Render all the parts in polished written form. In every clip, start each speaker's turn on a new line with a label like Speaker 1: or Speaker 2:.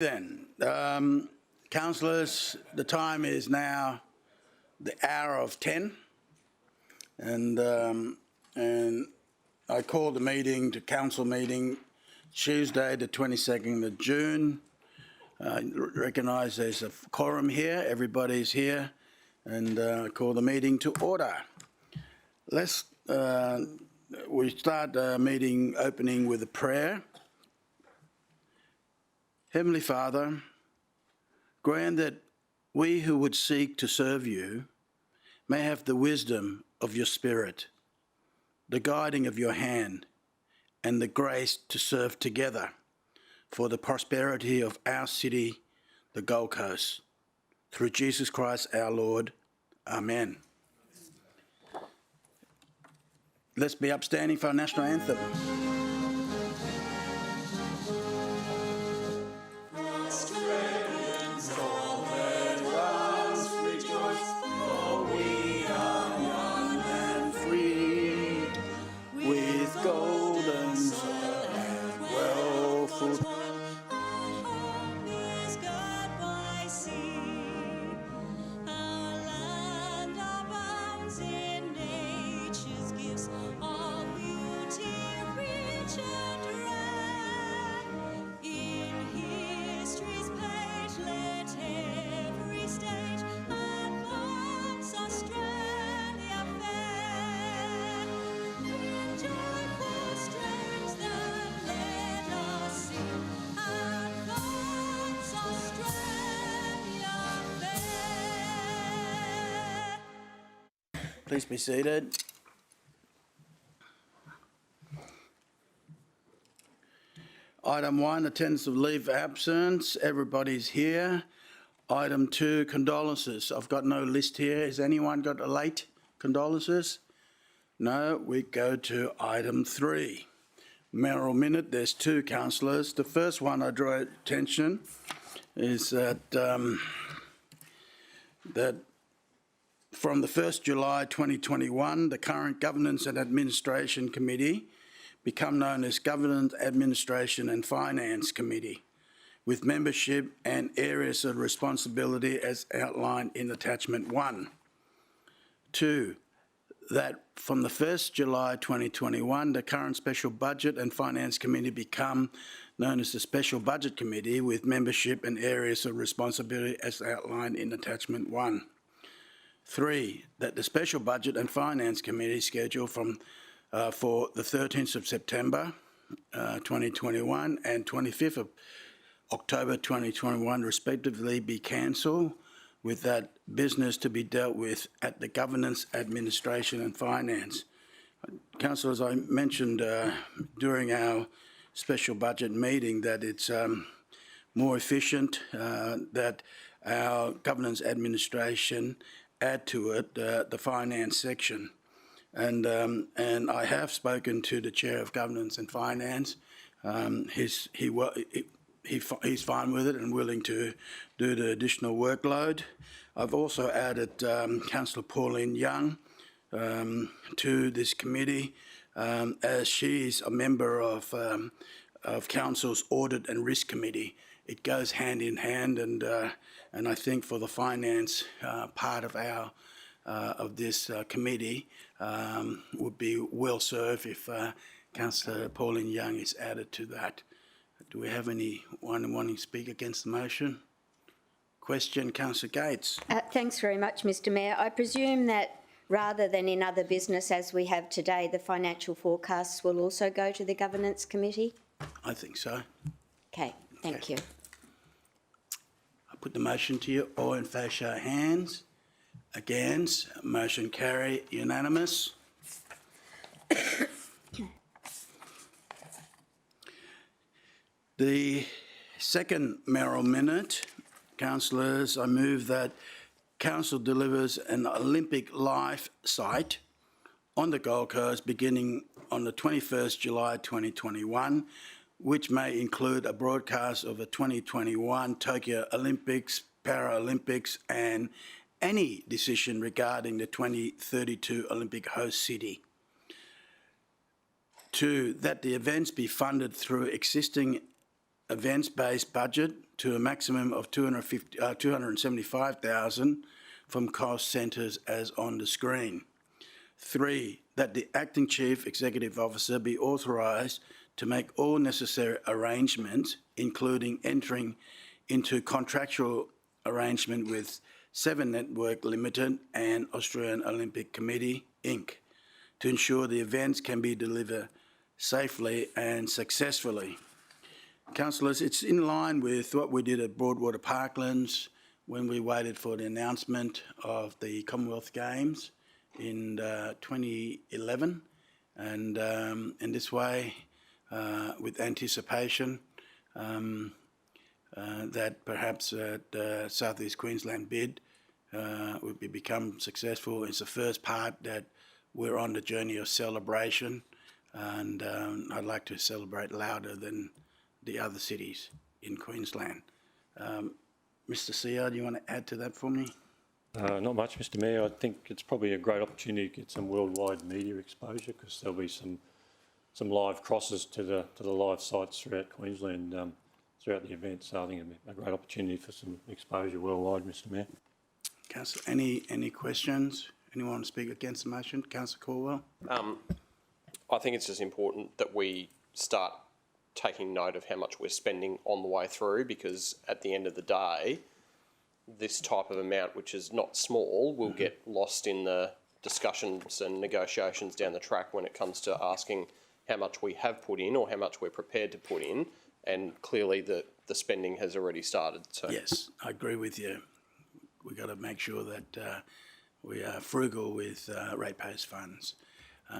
Speaker 1: Then, councillors, the time is now the hour of 10, and I call the meeting to council meeting Tuesday, the 22nd of June. I recognise there's a quorum here, everybody's here, and I call the meeting to order. We start the meeting opening with a prayer. Heavenly Father, grant that we who would seek to serve you may have the wisdom of your Spirit, the guiding of your hand, and the grace to serve together for the prosperity of our city, the Gold Coast. Through Jesus Christ our Lord. Amen. Let's be upstanding for our national anthem. Please be seated. Item 1, attendance of leave of absence. Everybody's here. Item 2, condolences. I've got no list here. Has anyone got a late condolences? No. We go to item 3. Mayoral minute. There's 2 councillors. The first one I draw attention is that from the 1st July 2021, the current Governance and Administration Committee become known as Governance, Administration and Finance Committee, with membership and areas of responsibility as outlined in Attachment 1. 2, that from the 1st July 2021, the current Special Budget and Finance Committee become known as the Special Budget Committee, with membership and areas of responsibility as outlined in Attachment 1. 3, that the Special Budget and Finance Committee schedule for the 13th of September 2021 and 25th of October 2021 respectively be cancelled, with that business to be dealt with at the Governance, Administration and Finance. Councillors, I mentioned during our special budget meeting that it's more efficient, that our Governance Administration add to it the finance section, and I have spoken to the Chair of Governance and Finance. He's fine with it and willing to do the additional workload. I've also added Councillor Pauline Young to this committee, as she's a member of Council's Audit and Risk Committee. It goes hand in hand, and I think for the finance part of our this committee would be well served if Councillor Pauline Young is added to that. Do we have anyone wanting to speak against the motion? Question, Councillor Gates.
Speaker 2: Thanks very much, Mr Mayor. I presume that rather than in other business as we have today, the financial forecasts will also go to the Governance Committee?
Speaker 1: I think so.
Speaker 2: Okay, thank you.
Speaker 1: Put the motion to you. All in favour, show of hands. Against, motion carry, unanimous. The second mayoral minute, councillors, I move that council delivers an Olympic life site on the Gold Coast beginning on the 21st July 2021, which may include a broadcast of the 2021 Tokyo Olympics, Paralympics and any decision regarding the 2032 Olympic host city. 2, that the events be funded through existing events-based budget to a maximum of 275,000 from cost centres as on the screen. 3, that the acting Chief Executive Officer be authorised to make all necessary arrangements, including entering into contractual arrangement with Seven Network Limited and Australian Olympic Committee, Inc., to ensure the events can be delivered safely and successfully. Councillors, it's in line with what we did at Broadwater Parklands when we waited for the announcement of the Commonwealth Games in 2011, and in this way, with anticipation that perhaps the South East Queensland bid would become successful. It's the first part that we're on the journey of celebration, and I'd like to celebrate louder than the other cities in Queensland. Mr. Seah, do you want to add to that for me?
Speaker 3: Not much, Mr. Mayor. I think it's probably a great opportunity to get some worldwide media exposure, because there'll be some live crosses to the live sites throughout Queensland throughout the event. So I think it'll be a great opportunity for some exposure worldwide, Mr. Mayor.
Speaker 1: Councillor, any questions? Anyone want to speak against the motion? Councillor Caldwell?
Speaker 4: I think it's just important that we start taking note of how much we're spending on the way through, because at the end of the day, this type of amount, which is not small, will get lost in the discussions and negotiations down the track when it comes to asking how much we have put in or how much we're prepared to put in, and clearly the spending has already started. So
Speaker 1: Yes, I agree with you. We've got to make sure that we are frugal with ratepayers' funds.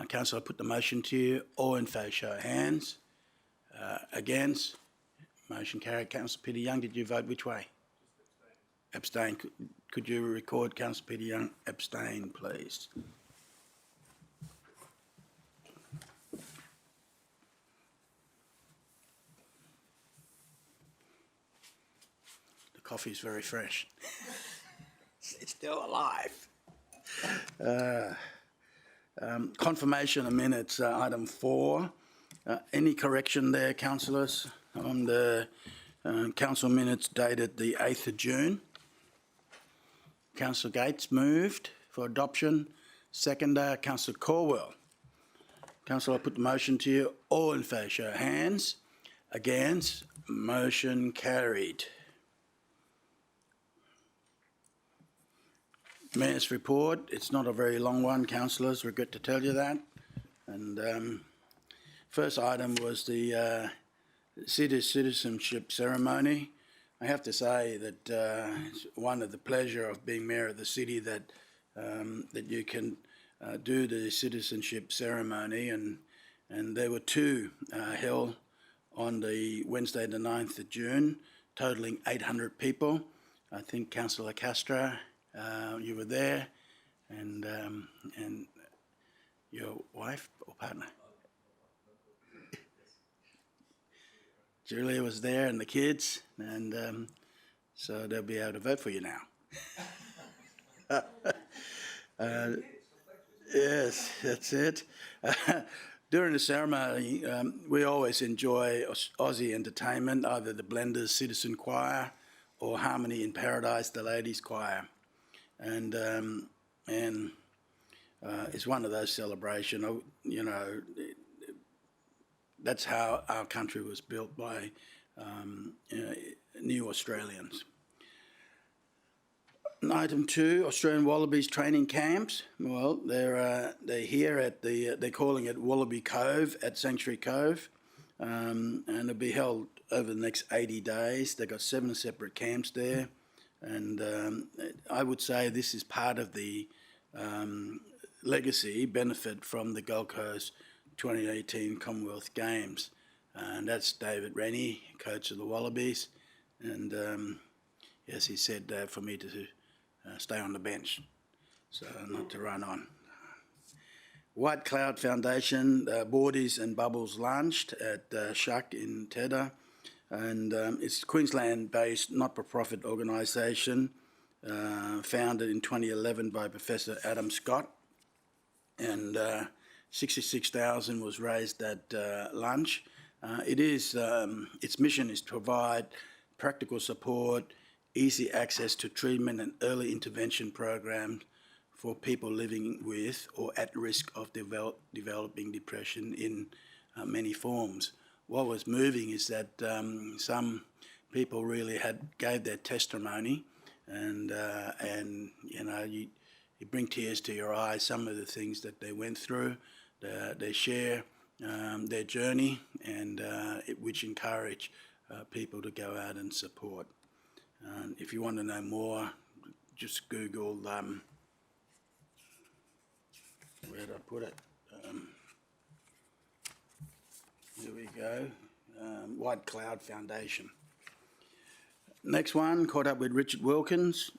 Speaker 1: Councillor, I put the motion to you. All in favour, show of hands. Against? Motion carried. Councillor Peter Young, did you vote which way? Abstain. Could you record Councillor Peter Young abstain, please? The coffee's very fresh. It's still alive. Confirmation of minutes, item 4. Any correction there, councillors, on the council minutes dated the 8th of June? Councillor Gates moved for adoption. Seconder, Councillor Caldwell. Councillor, I put the motion to you. All in favour, show of hands. Against? Motion carried. Mayor's report. It's not a very long one, councillors, regret to tell you that. And first item was the city citizenship ceremony. I have to say that it's one of the pleasure of being mayor of the city that that you can do the citizenship ceremony, and there were 2 held on the Wednesday the 9th of June, totalling 800 people. I think Councillor Castro, you were there, and your wife or partner? Julia was there, and the kids, and so they'll be able to vote for you now. Yes, that's it. During the ceremony, we always enjoy Aussie entertainment, either the Blenders Citizen Choir or Harmony in Paradise, the Ladies Choir. And it's one of those celebrations, you know, that's how our country was built by new Australians. Item 2, Australian Wallabies training camps. Well, they're here at they're calling it Wallaby Cove at Sanctuary Cove, and it'll be held over the next 80 days. They've got 7 separate camps there, and I would say this is part of the legacy benefit from the Gold Coast 2018 Commonwealth Games, and that's David Rennie, coach of the Wallabies, and yes, he said for me to stay on the bench, so not to run on. White Cloud Foundation, Boardies and Bubbles launched at Shuck in Tedder, and it's a Queensland-based not-for-profit organisation founded in 2011 by Professor Adam Scott, and 66,000 was raised at lunch. Its mission is to provide practical support, easy access to treatment and early intervention programs for people living with or at risk of developing depression in many forms. What was moving is that some people really gave their testimony, and you bring tears to your eyes. Some of the things that they went through, they share their journey, and which encourage people to go out and support. If you want to know more, just Google, where did I put it? Here we go, White Cloud Foundation. Next one, caught up with Richard Wilkins.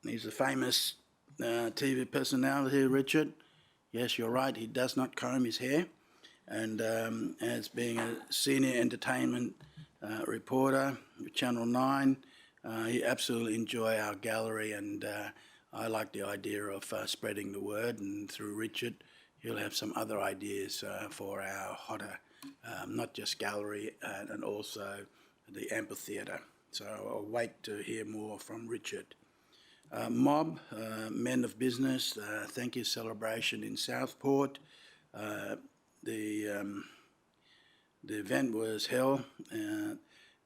Speaker 1: He's a famous TV personality, Richard. Yes, you're right, he does not comb his hair. And as being a senior entertainment reporter with Channel 9, he absolutely enjoy our gallery, and I like the idea of spreading the word, and through Richard, he'll have some other ideas for our hotter, not just gallery, and also the amphitheatre. So I'll wait to hear more from Richard. Mob, Men of Business, thank you celebration in Southport. The event was held.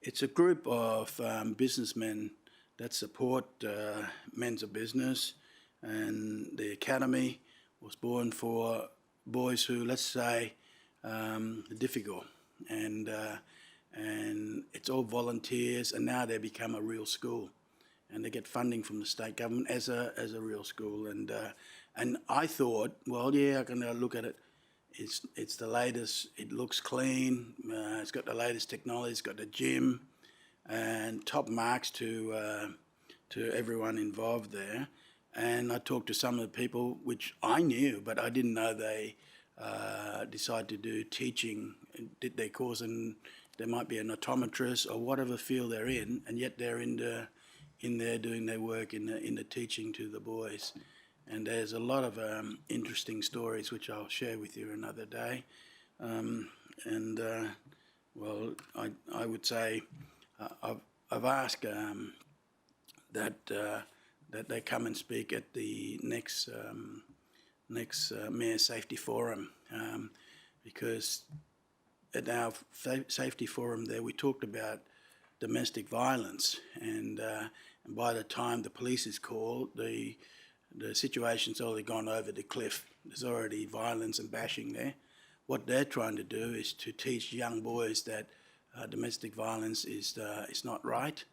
Speaker 1: It's a group of businessmen that support men of business, and the academy was born for boys who, let's say, are difficult, and it's all volunteers, and now they become a real school, and they get funding from the state government as a real school, and I thought, well, yeah, I'm gonna look at it. It's the latest. It looks clean. It's got the latest technology. It's got the gym, and top marks to everyone involved there. And I talked to some of the people, which I knew, but I didn't know they decided to do teaching, did their course, and they might be an optometrist or whatever field they're in, and yet they're in there doing their work in the teaching to the boys. And there's a lot of interesting stories which I'll share with you another day. Well, I would say I've asked that they come and speak at the next Mayor Safety Forum, because at our safety forum there we talked about domestic violence, and by the time the police is called, the situation's already gone over the cliff. There's already violence and bashing there. What they're trying to do is to teach young boys that domestic violence is not right,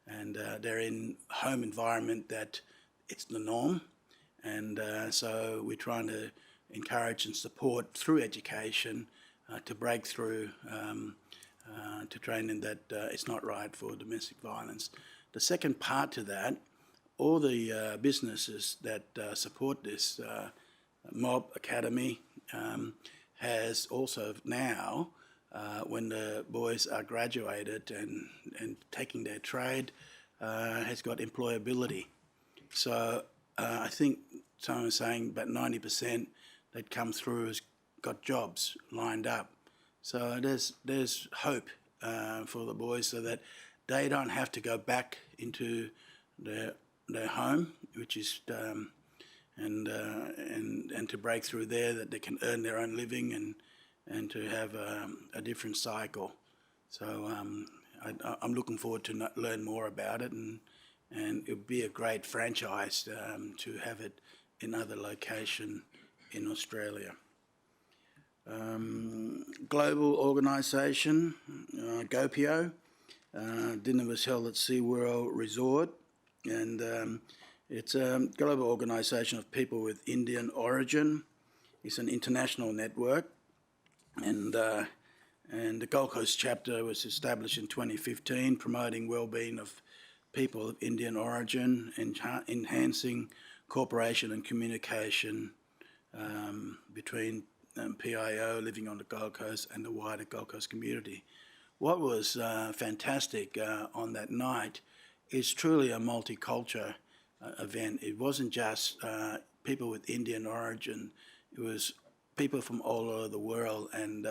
Speaker 1: and they're in a home environment that it's the norm. And so we're trying to encourage and support through education to break through, to train them that it's not right for domestic violence. The second part to that, all the businesses that support this Mob Academy has also now, when the boys are graduated and taking their trade, has got employability. So I think someone was saying about 90% that come through has got jobs lined up. So there's hope for the boys, so that they don't have to go back into their home, which is and to break through there, that they can earn their own living and to have a different cycle. So I'm looking forward to learn more about it, and it would be a great franchise to have it in other location in Australia. Global organisation, GoPio. Dinner was held at SeaWorld Resort, and it's a global organisation of people with Indian origin. It's an international network, and the Gold Coast chapter was established in 2015, promoting well-being of people of Indian origin, enhancing cooperation and communication between PIO living on the Gold Coast and the wider Gold Coast community. What was fantastic on that night is truly a multicultural event. It wasn't just people with Indian origin, it was people from all over the world, and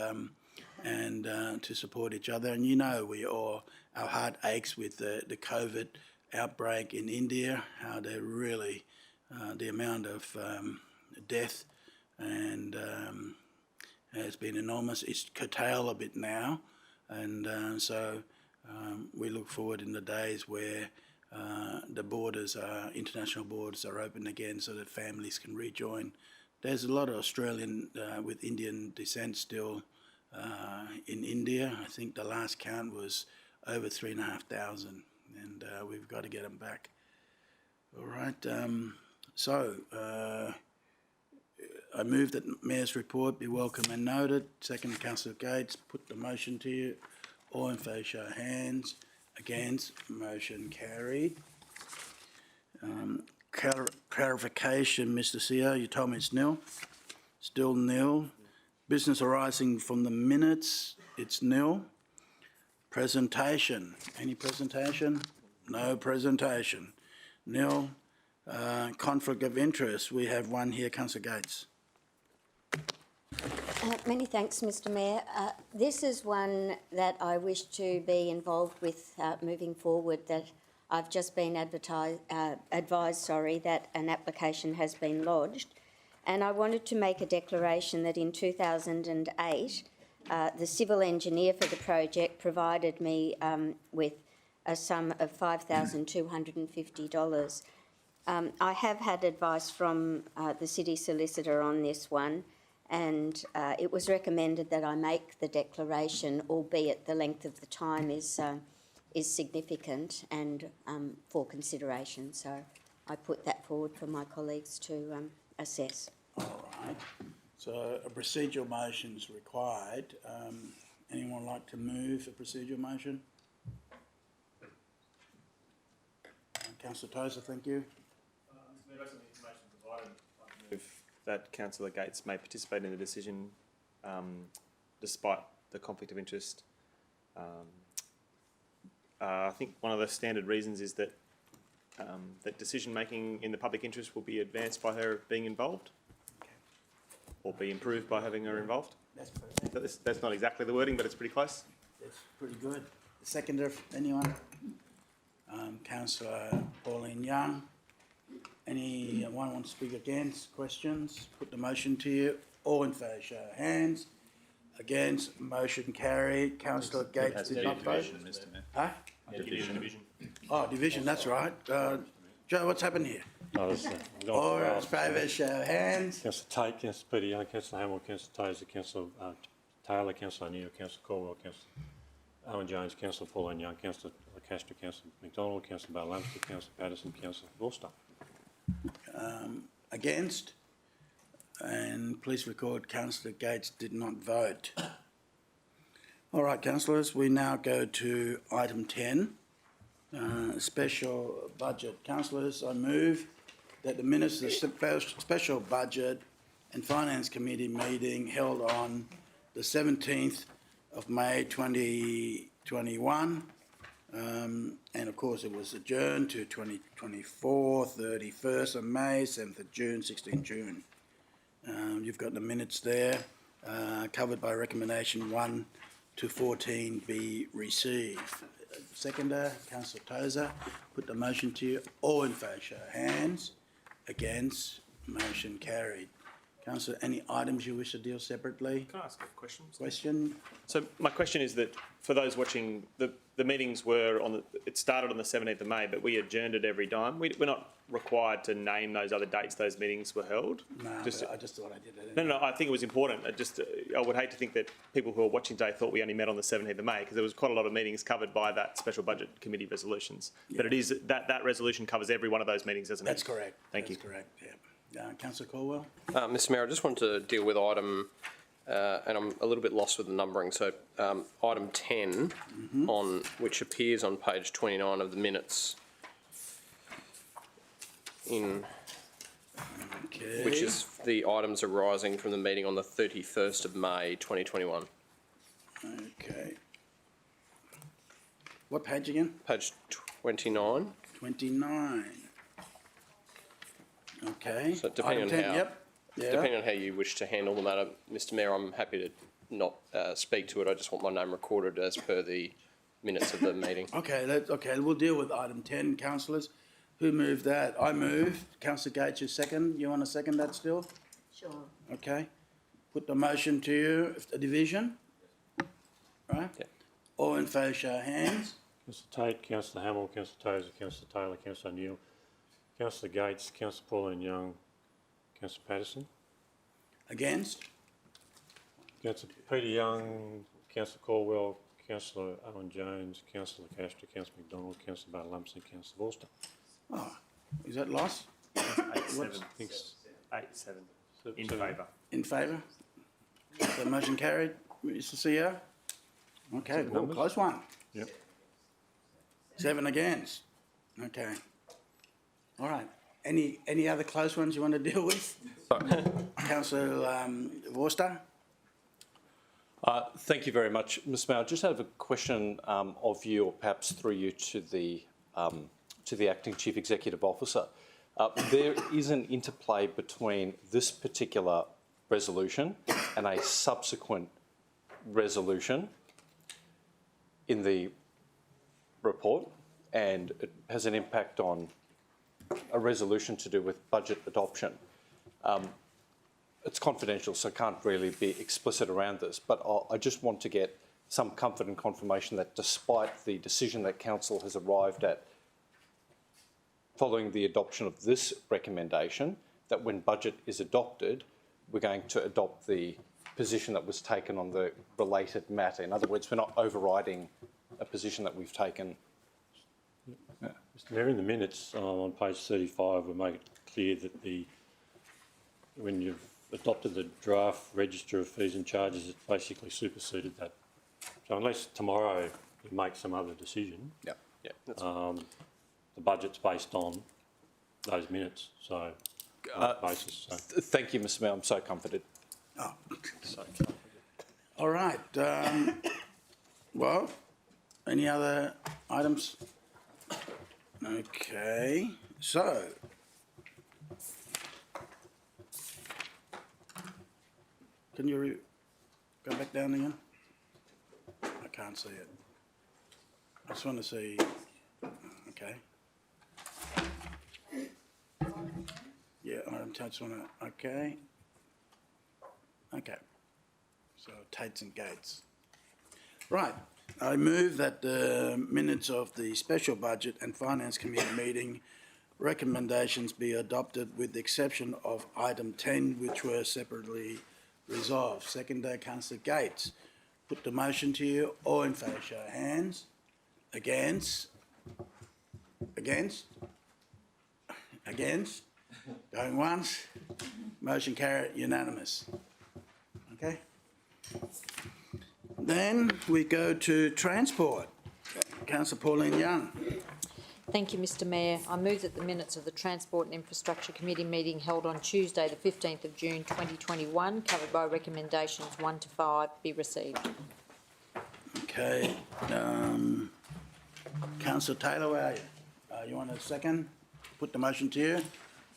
Speaker 1: and to support each other. And you know, our heart aches with the COVID outbreak in India, how they really, the amount of death and has been enormous. It's curtailed a bit now, and so we look forward in the days where the borders, international borders, are open again, so that families can rejoin. There's a lot of Australian with Indian descent still in India. I think the last count was over 3,500, and we've got to get them back. All right. I move that Mayor's report be welcome and noted. Second, Councillor Gates. Put the motion to you. All in favour, show of hands. Against, motion carried. Clarification, Mr. CEO, you told me it's nil. Still nil. Business arising from the minutes, it's nil. Presentation, any presentation? No presentation. Nil. Conflict of interest, we have one here, Councillor Gates.
Speaker 2: Many thanks, Mr. Mayor. This is one that I wish to be involved with moving forward, that I've just been advised that an application has been lodged. And I wanted to make a declaration that in 2008, the civil engineer for the project provided me with a sum of $5,250. I have had advice from the city solicitor on this one, and it was recommended that I make the declaration, albeit the length of the time is significant and for consideration. So I put that forward for my colleagues to assess.
Speaker 1: All right. So a procedural motion is required. Anyone like to move a procedural motion? Councillor Tozer, thank you.
Speaker 5: Mr. Mayor, based on the information provided, I move that Councillor Gates may participate in the decision despite the conflict of interest. I think one of the standard reasons is that that decision making in the public interest will be advanced by her being involved, or be improved by having her involved.
Speaker 1: That's perfect.
Speaker 5: That's not exactly the wording, but it's pretty close.
Speaker 1: That's pretty good. Seconder, anyone? Councillor Pauline Young. Anyone want to speak against? Questions? Put the motion to you. All in favour, show of hands. Against, motion carried. Councillor Gates did not vote.
Speaker 5: Mr. Mayor.
Speaker 1: Huh?
Speaker 5: Division.
Speaker 1: Oh, division, that's right. Joe, what's happened here?
Speaker 3: No, that's,
Speaker 1: All in favour, show of hands.
Speaker 3: Councillor Tate, Councillor Peter Young, Councillor Hamill, Councillor Tozer, Councillor Taylor, Councillor O'Neill, Councillor Caldwell, Councillor Owen Jones, Councillor Pauline Young, Councillor Castro, Councillor McDonald, Councillor Bale-Lumsden, Councillor Patterson, Councillor Forster.
Speaker 1: Against? And please record Councillor Gates did not vote. All right, councillors, we now go to item 10, special budget. Councillors, I move that the minutes of the special budget and finance committee meeting held on the 17th of May 2021, and of course it was adjourned to 2024, 31st of May, 7th of June, 16th June. You've got the minutes there, covered by recommendation 1 to 14 be received. Seconder, Councillor Tozer, put the motion to you. All in favour, show of hands. Against, motion carried. Councillor, any items you wish to deal separately?
Speaker 5: Can I ask a question?
Speaker 1: Question?
Speaker 5: So my question is that for those watching, the meetings were it started on the 17th of May, but we adjourned it every time. We're not required to name those other dates those meetings were held.
Speaker 1: No,
Speaker 5: I
Speaker 1: just thought I did it.
Speaker 5: No, I think it was important. I would hate to think that people who are watching today thought we only met on the 17th of May, because there was quite a lot of meetings covered by that special budget committee resolutions. Yeah. But it is that resolution covers every one of those meetings, doesn't it?
Speaker 1: That's correct.
Speaker 5: Thank you.
Speaker 1: That's correct, yeah. Councillor Caldwell?
Speaker 4: Mr. Mayor, I just wanted to deal with item, and I'm a little bit lost with the numbering, so item 10, on which appears on page 29 of the minutes, which is the items arising from the meeting on the 31st of May 2021.
Speaker 1: Okay. What page again?
Speaker 4: Page 29.
Speaker 1: 29. Okay.
Speaker 4: So depending
Speaker 1: Item
Speaker 4: on
Speaker 1: 10,
Speaker 4: how,
Speaker 1: yep. Yeah.
Speaker 4: depending on how you wish to handle the matter, Mr. Mayor, I'm happy to not speak to it. I just want my name recorded as per the minutes of the meeting.
Speaker 1: Okay, we'll deal with item 10, councillors. Who moved that? I moved. Councillor Gates, you second. You want to second that still?
Speaker 2: Sure.
Speaker 1: Okay. Put the motion to you, a division. Right?
Speaker 4: Yeah.
Speaker 1: All in favour, show of hands.
Speaker 3: Councillor Tate, Councillor Hamill, Councillor Tozer, Councillor Taylor, Councillor O'Neill, Councillor Gates, Councillor Pauline Young, Councillor Patterson,
Speaker 1: Against?
Speaker 3: Councillor Peter Young, Councillor Caldwell, Councillor Owen Jones, Councillor Castro, Councillor McDonald, Councillor Bartolomson, Councillor Forster.
Speaker 1: Oh, is that lost?
Speaker 5: 8-7.
Speaker 3: Thanks.
Speaker 5: 8-7. In
Speaker 3: So-
Speaker 5: favour.
Speaker 1: In favour? The motion carried. Mr CEO? Okay, well,
Speaker 3: numbers?
Speaker 1: close one.
Speaker 3: Yep.
Speaker 1: 7 against. Okay. All right. Any other close ones you want to deal with? Councillor Forster?
Speaker 6: Thank you very much, Ms. Mayor. I just have a question of you, or perhaps through you to the acting chief executive officer. There is an interplay between this particular resolution and a subsequent resolution in the report, and it has an impact on a resolution to do with budget adoption. It's confidential, so I can't really be explicit around this, but I just want to get some comfort and confirmation that despite the decision that Council has arrived at following the adoption of this recommendation, that when budget is adopted, we're going to adopt the position that was taken on the related matter. In other words, we're not overriding a position that we've taken.
Speaker 3: Mr Mayor, in the minutes on page 35, we make it clear that when you've adopted the draft register of fees and charges, it basically superseded that. So unless tomorrow you make some other decision,
Speaker 6: Yeah.
Speaker 4: Yeah, that's
Speaker 3: the budget's based on those minutes. So on that basis, so.
Speaker 6: Thank you, Mr Mayor. I'm so comforted.
Speaker 1: Oh,
Speaker 4: so.
Speaker 1: all right. Well, any other items? Okay, so. Can you go back down again? I can't see it. I just want to see, okay. Yeah, I just want to, okay. Okay. So Tates and Gates. Right. I move that the minutes of the Special Budget and Finance Committee meeting recommendations be adopted with the exception of item 10, which were separately resolved. Seconder, Councillor Gates. Put the motion to you. All in favour, show of hands. Against? Against? Against? Going once? Motion carried, unanimous. Okay? Then we go to transport. Councillor Pauline Young.
Speaker 7: Thank you, Mr Mayor. I move that the minutes of the Transport and Infrastructure Committee meeting held on Tuesday, the 15th of June 2021, covered by recommendations 1 to 5, be received.
Speaker 1: Okay. Councillor Taylor, where are you? You want a second? Put the motion to you.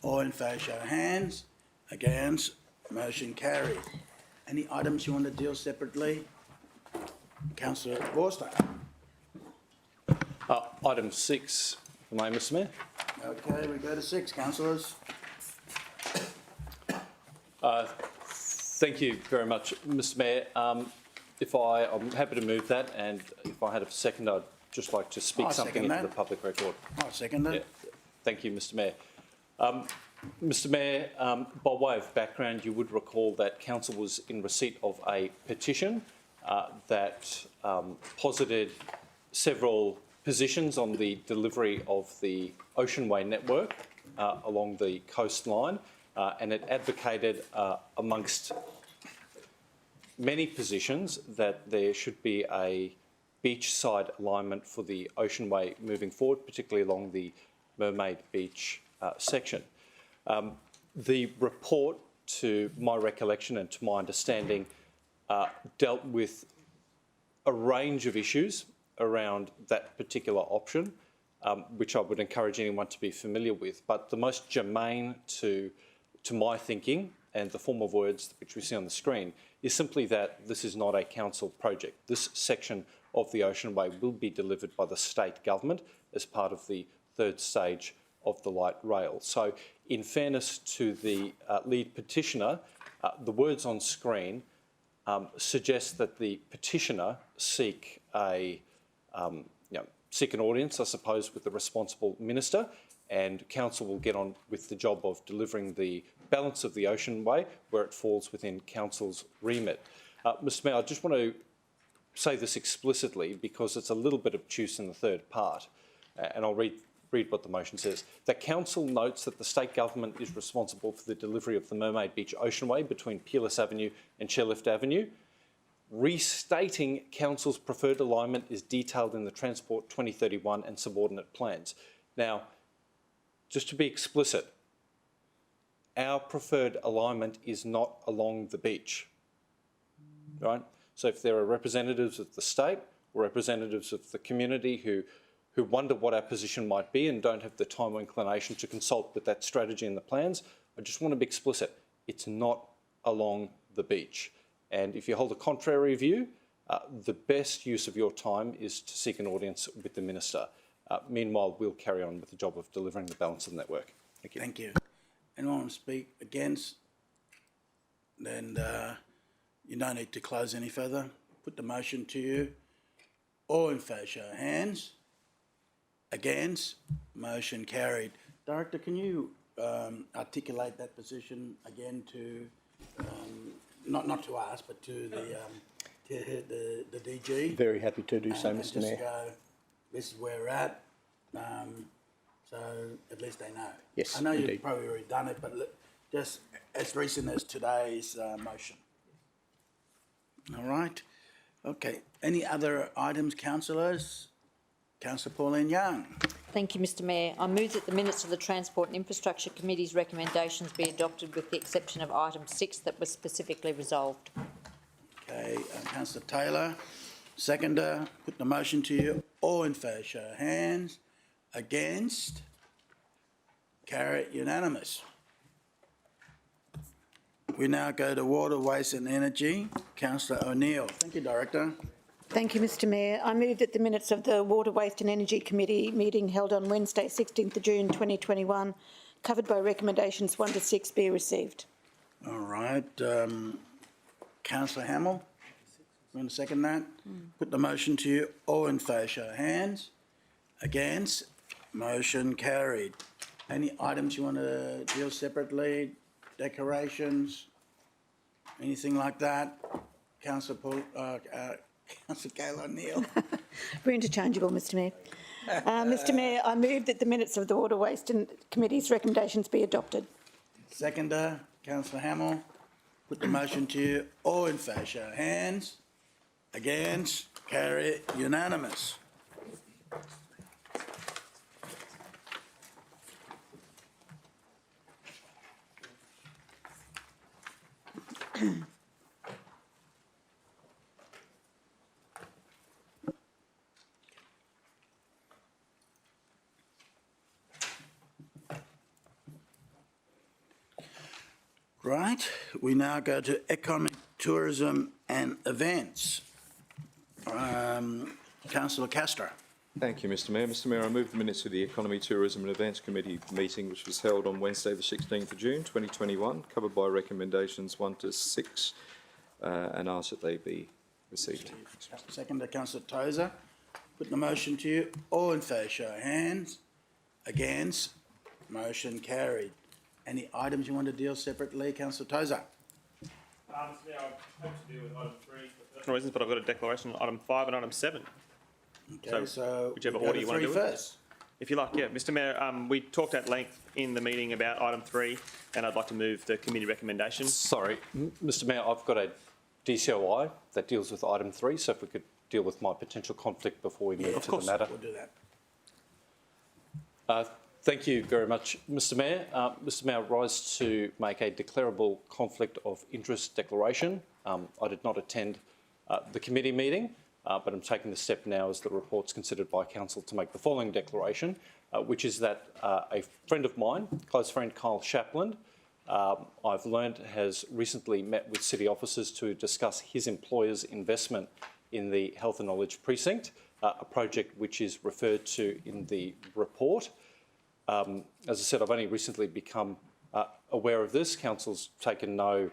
Speaker 1: All in favour, show of hands. Against? Motion carried. Any items you want to deal separately? Councillor Forster.
Speaker 6: Item 6, if I may, Mr Mayor.
Speaker 1: Okay, we go to 6, councillors.
Speaker 6: Thank you very much, Mr Mayor. I'm happy to move that, and if I had a second, I'd just like to speak
Speaker 1: I'll
Speaker 6: something
Speaker 1: second
Speaker 6: into
Speaker 1: that.
Speaker 6: the public record.
Speaker 1: I'll second
Speaker 6: Yeah.
Speaker 1: it.
Speaker 6: Thank you, Mr Mayor. Mr Mayor, by way of background, you would recall that Council was in receipt of a petition that posited several positions on the delivery of the Oceanway network along the coastline, and it advocated amongst many positions that there should be a beachside alignment for the Oceanway moving forward, particularly along the Mermaid Beach section. The report, to my recollection and to my understanding, dealt with a range of issues around that particular option, which I would encourage anyone to be familiar with. But the most germane to my thinking and the form of words which we see on the screen is simply that this is not a council project. This section of the Ocean Way will be delivered by the state government as part of the third stage of the light rail. So in fairness to the lead petitioner, the words on screen suggest that the petitioner seek an audience, I suppose, with the responsible minister, and council will get on with the job of delivering the balance of the Ocean Way where it falls within council's remit. Mr Mayor, I just want to say this explicitly because it's a little bit obtuse in the third part, and I'll read what the motion says. That council notes that the state government is responsible for the delivery of the Mermaid Beach Ocean Way between Peerless Avenue and Chairlift Avenue. Restating council's preferred alignment is detailed in the Transport 2031 and subordinate plans. Now, just to be explicit, our preferred alignment is not along the beach, right? So if there are representatives of the state or representatives of the community who wonder what our position might be and don't have the time or inclination to consult with that strategy and the plans, I just want to be explicit. It's not along the beach. And if you hold a contrary view, the best use of your time is to seek an audience with the minister. Meanwhile, we'll carry on with the job of delivering the balance of the network. Thank you.
Speaker 1: Thank you. Anyone want to speak against? Then you don't need to close any further. Put the motion to you. All in favour, show of hands. Against? Motion carried. Director, can you articulate that position again to, not to us, but to the DG?
Speaker 8: Very happy to do so,
Speaker 1: And
Speaker 8: Mr
Speaker 1: just
Speaker 8: Mayor.
Speaker 1: go, this is where we're at, so at least they know.
Speaker 8: Yes,
Speaker 1: I know
Speaker 8: indeed.
Speaker 1: you've probably already done it, but just as recent as today's motion. All right. Okay. Any other items, councillors? Councillor Pauline Young.
Speaker 7: Thank you, Mr Mayor. I move that the minutes of the Transport and Infrastructure Committee's recommendations be adopted with the exception of item 6 that was specifically resolved.
Speaker 1: Okay. Councillor Taylor, seconder. Put the motion to you. All in favour, show of hands. Against? Carry it unanimous. We now go to Water, Waste and Energy. Councillor O'Neill. Thank you, Director.
Speaker 9: Thank you, Mr Mayor. I move that the minutes of the Water, Waste and Energy Committee meeting held on Wednesday, 16th of June 2021, covered by recommendations 1 to 6, be received.
Speaker 1: All right. Councillor Hamill, you want to second that? Put the motion to you. All in favour, show of hands. Against? Motion carried. Any items you want to deal separately? Decorations? Anything like that? Councillor Gail O'Neill.
Speaker 9: We're interchangeable, Mr Mayor. Mr Mayor, I move that the minutes of the Water, Waste and Committee's recommendations be adopted.
Speaker 1: Seconder, Councillor Hamill. Put the motion to you. All in favour, show of hands. Against? Carry it unanimous. Right, we now go to economic tourism and events. Councillor Castro.
Speaker 10: Thank you, Mr Mayor. Mr Mayor, I move the minutes of the Economy, Tourism and Events Committee meeting, which was held on Wednesday the 16th of June 2021, covered by recommendations 1 to 6, and ask that they be received.
Speaker 1: Seconder, Councillor Tozer. Put the motion to you. All in favour, show of hands. Against? Motion carried. Any items you want to deal separately, Councillor Tozer?
Speaker 5: Mr Mayor, I hope to deal with item 3 for personal reasons, but I've got a declaration on item 5 and item 7.
Speaker 1: Okay, so
Speaker 5: whichever
Speaker 1: we'll go
Speaker 5: order you want to
Speaker 1: three
Speaker 5: do it.
Speaker 1: first.
Speaker 5: If you like, yeah. Mr Mayor, we talked at length in the meeting about item 3, and I'd like to move the committee recommendation.
Speaker 6: Sorry, Mr Mayor, I've got a DCOI that deals with item 3, so if we could deal with my potential conflict before we move to the matter.
Speaker 1: We'll do that.
Speaker 6: Thank you very much, Mr Mayor. Mr Mayor, I rise to make a declarable conflict of interest declaration. I did not attend the committee meeting, but I'm taking the step now as the report's considered by council to make the following declaration, which is that a friend of mine, close friend Kyle Shapland, I've learned has recently met with city officers to discuss his employer's investment in the Health and Knowledge Precinct, a project which is referred to in the report. As I said, I've only recently become aware of this. Council's taken no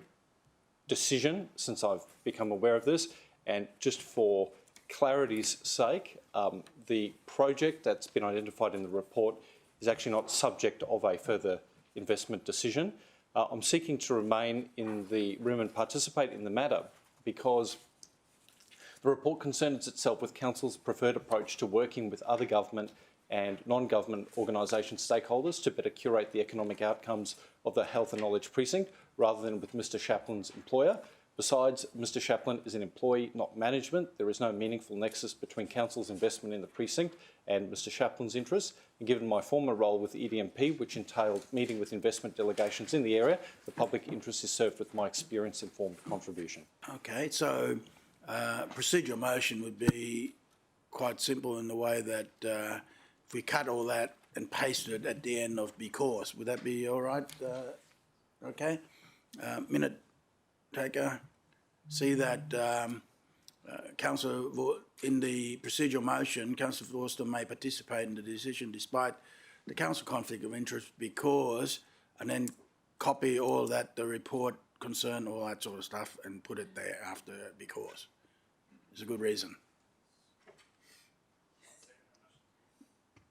Speaker 6: decision since I've become aware of this, and just for clarity's sake, the project that's been identified in the report is actually not subject of a further investment decision. I'm seeking to remain in the room and participate in the matter because the report concerns itself with Council's preferred approach to working with other government and non-government organisation stakeholders to better curate the economic outcomes of the Health and Knowledge Precinct rather than with Mr Shaplin's employer. Besides, Mr Shaplin is an employee, not management. There is no meaningful nexus between Council's investment in the precinct and Mr Shaplin's interests. And given my former role with EDMP, which entailed meeting with investment delegations in the area, the public interest is served with my experience-informed contribution.
Speaker 1: Okay, so procedural motion would be quite simple in the way that if we cut all that and paste it at the end of because, would that be all right? Okay. Minute taker. See that Councillor, in the procedural motion, Councillor Forster may participate in the decision despite the council conflict of interest because, and then copy all that, the report concern, all that sort of stuff, and put it there after because. It's a good reason.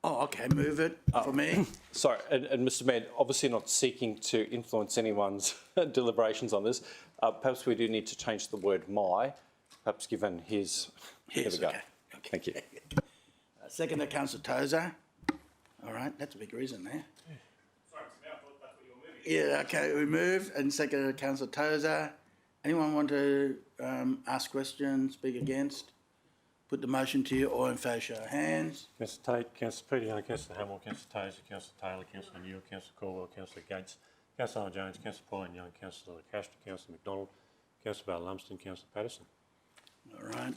Speaker 1: Oh, okay, move it for me.
Speaker 6: Sorry, and Mr Mayor, obviously not seeking to influence anyone's deliberations on this. Perhaps we do need to change the word "my," perhaps given his...
Speaker 1: Yes,
Speaker 6: Here we go.
Speaker 1: okay.
Speaker 6: Thank you.
Speaker 1: Second to Councillor Tozer. All right, that's a big reason there.
Speaker 5: Sorry, Mr Mayor, I thought that's what you were moving.
Speaker 1: Yeah, okay, we move. And second to Councillor Tozer. Anyone want to ask questions, speak against? Put the motion to you, or in favour, show of hands.
Speaker 3: Councillor Tate, Councillor Peter Young, Councillor Hamill, Councillor Tozer, Councillor Taylor, Councillor Newell, Councillor Caldwell, Councillor Gates, Councillor Jones, Councillor Pauline Young, Councillor Castro, Councillor McDonald, Councillor Bell Lumsden, Councillor Patterson.
Speaker 1: All right.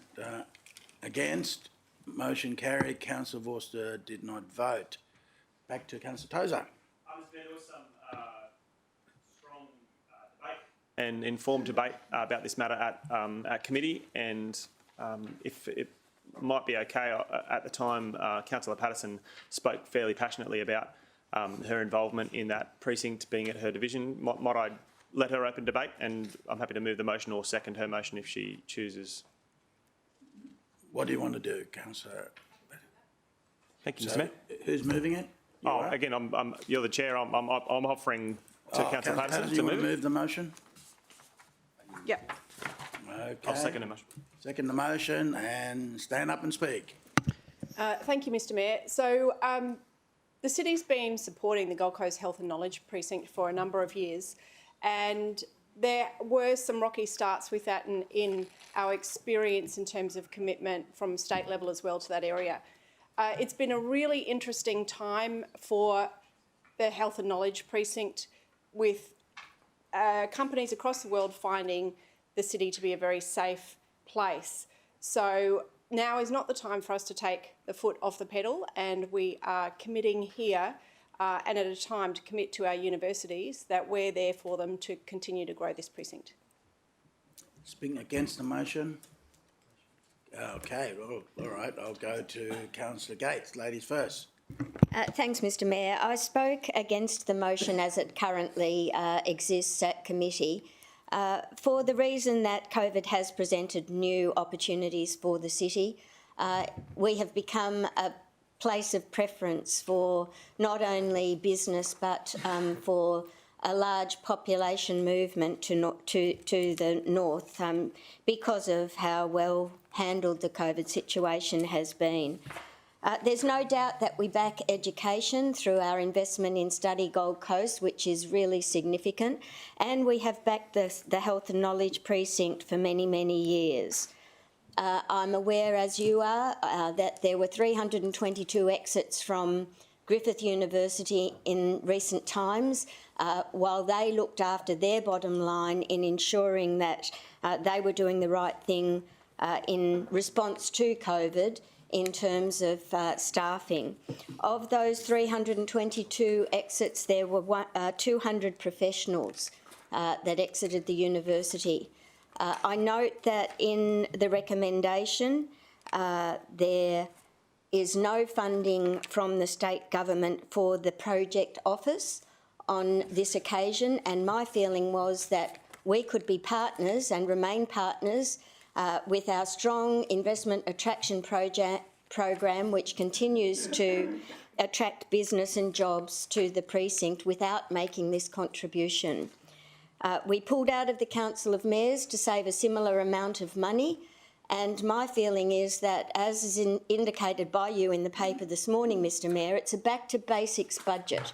Speaker 1: Against, motion carried. Councillor Forster did not vote. Back to Councillor Tozer.
Speaker 5: Mr Mayor, there was some strong debate and informed debate about this matter at committee, and if it might be okay, at the time Councillor Patterson spoke fairly passionately about her involvement in that precinct being at her division. Might I let her open debate, and I'm happy to move the motion or second her motion if she chooses.
Speaker 1: What do you want to do, Councillor?
Speaker 5: Thank you, Mr Mayor.
Speaker 1: Who's moving it? You are?
Speaker 5: Again, you're the chair. I'm offering to Councillor Patterson
Speaker 1: you
Speaker 5: to
Speaker 1: want
Speaker 5: move.
Speaker 1: to move the motion?
Speaker 8: Yep.
Speaker 1: Okay.
Speaker 5: I'll second the motion.
Speaker 1: Second the motion and stand up and speak.
Speaker 8: Thank you, Mr Mayor. So the city's been supporting the Gold Coast Health and Knowledge Precinct for a number of years, and there were some rocky starts with that in our experience in terms of commitment from state level as well to that area. It's been a really interesting time for the Health and Knowledge Precinct, with companies across the world finding the city to be a very safe place. So now is not the time for us to take the foot off the pedal, and we are committing here and at a time to commit to our universities that we're there for them to continue to grow this precinct.
Speaker 1: Speaking against the motion? Okay, well, all right, I'll go to Councillor Gates. Ladies first.
Speaker 2: Thanks, Mr Mayor. I spoke against the motion as it currently exists at committee for the reason that COVID has presented new opportunities for the city. We have become a place of preference for not only business but for a large population movement to the north because of how well handled the COVID situation has been. There's no doubt that we back education through our investment in Study Gold Coast, which is really significant, and we have backed the Health and Knowledge Precinct for many, many years. I'm aware, as you are, that there were 322 exits from Griffith University in recent times, while they looked after their bottom line in ensuring that they were doing the right thing in response to COVID. in terms of staffing. Of those 322 exits, there were 200 professionals that exited the university. I note that in the recommendation, there is no funding from the state government for the project office on this occasion, and my feeling was that we could be partners and remain partners with our strong investment attraction program, which continues to attract business and jobs to the precinct without making this contribution. We pulled out of the Council of Mayors to save a similar amount of money, and my feeling is that, as is indicated by you in the paper this morning, Mr Mayor, it's a back-to-basics budget,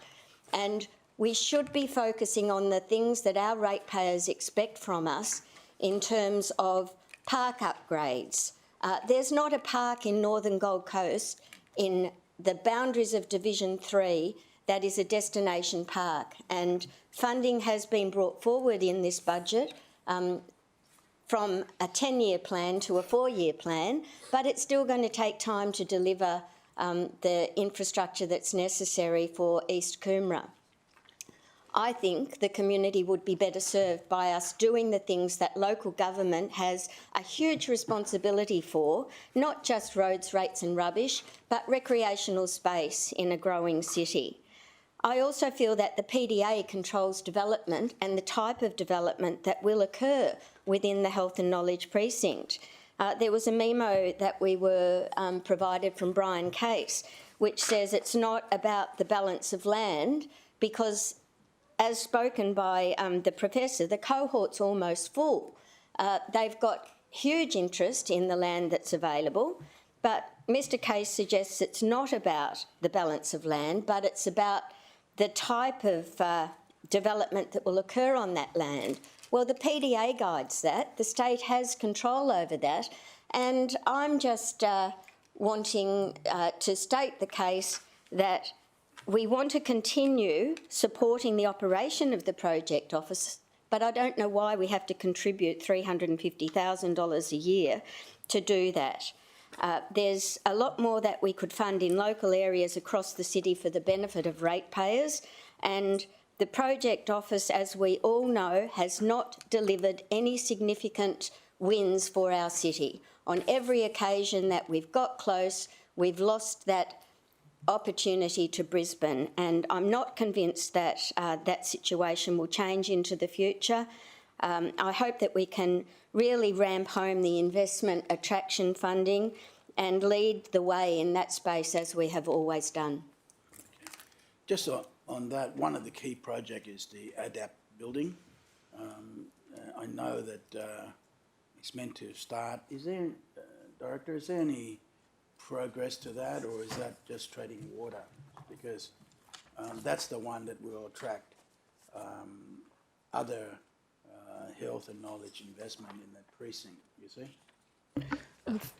Speaker 2: and we should be focusing on the things that our ratepayers expect from us in terms of park upgrades. There's not a park in Northern Gold Coast in the boundaries of Division 3 that is a destination park, and funding has been brought forward in this budget from a 10-year plan to a 4-year plan, but it's still going to take time to deliver the infrastructure that's necessary for East Coomera. I think the community would be better served by us doing the things that local government has a huge responsibility for, not just roads, rates and rubbish, but recreational space in a growing city. I also feel that the PDA controls development and the type of development that will occur within the Health and Knowledge Precinct. There was a memo that we were provided from Brian Case, which says it's not about the balance of land because, as spoken by the professor, the cohort's almost full. They've got huge interest in the land that's available, but Mr Case suggests it's not about the balance of land, but it's about the type of development that will occur on that land. Well, the PDA guides that. The state has control over that, and I'm just wanting to state the case that we want to continue supporting the operation of the project office, but I don't know why we have to contribute $350,000 a year to do that. There's a lot more that we could fund in local areas across the city for the benefit of ratepayers, and the project office, as we all know, has not delivered any significant wins for our city. On every occasion that we've got close, we've lost that opportunity to Brisbane, and I'm not convinced that that situation will change into the future. I hope that we can really ramp home the investment attraction funding and lead the way in that space as we have always done.
Speaker 1: Just on that, one of the key projects is the ADAPT building. I know that it's meant to start. Is there, Director, is there any progress to that, or is that just treading water? Because that's the one that will attract other health and knowledge investment in that precinct, you see?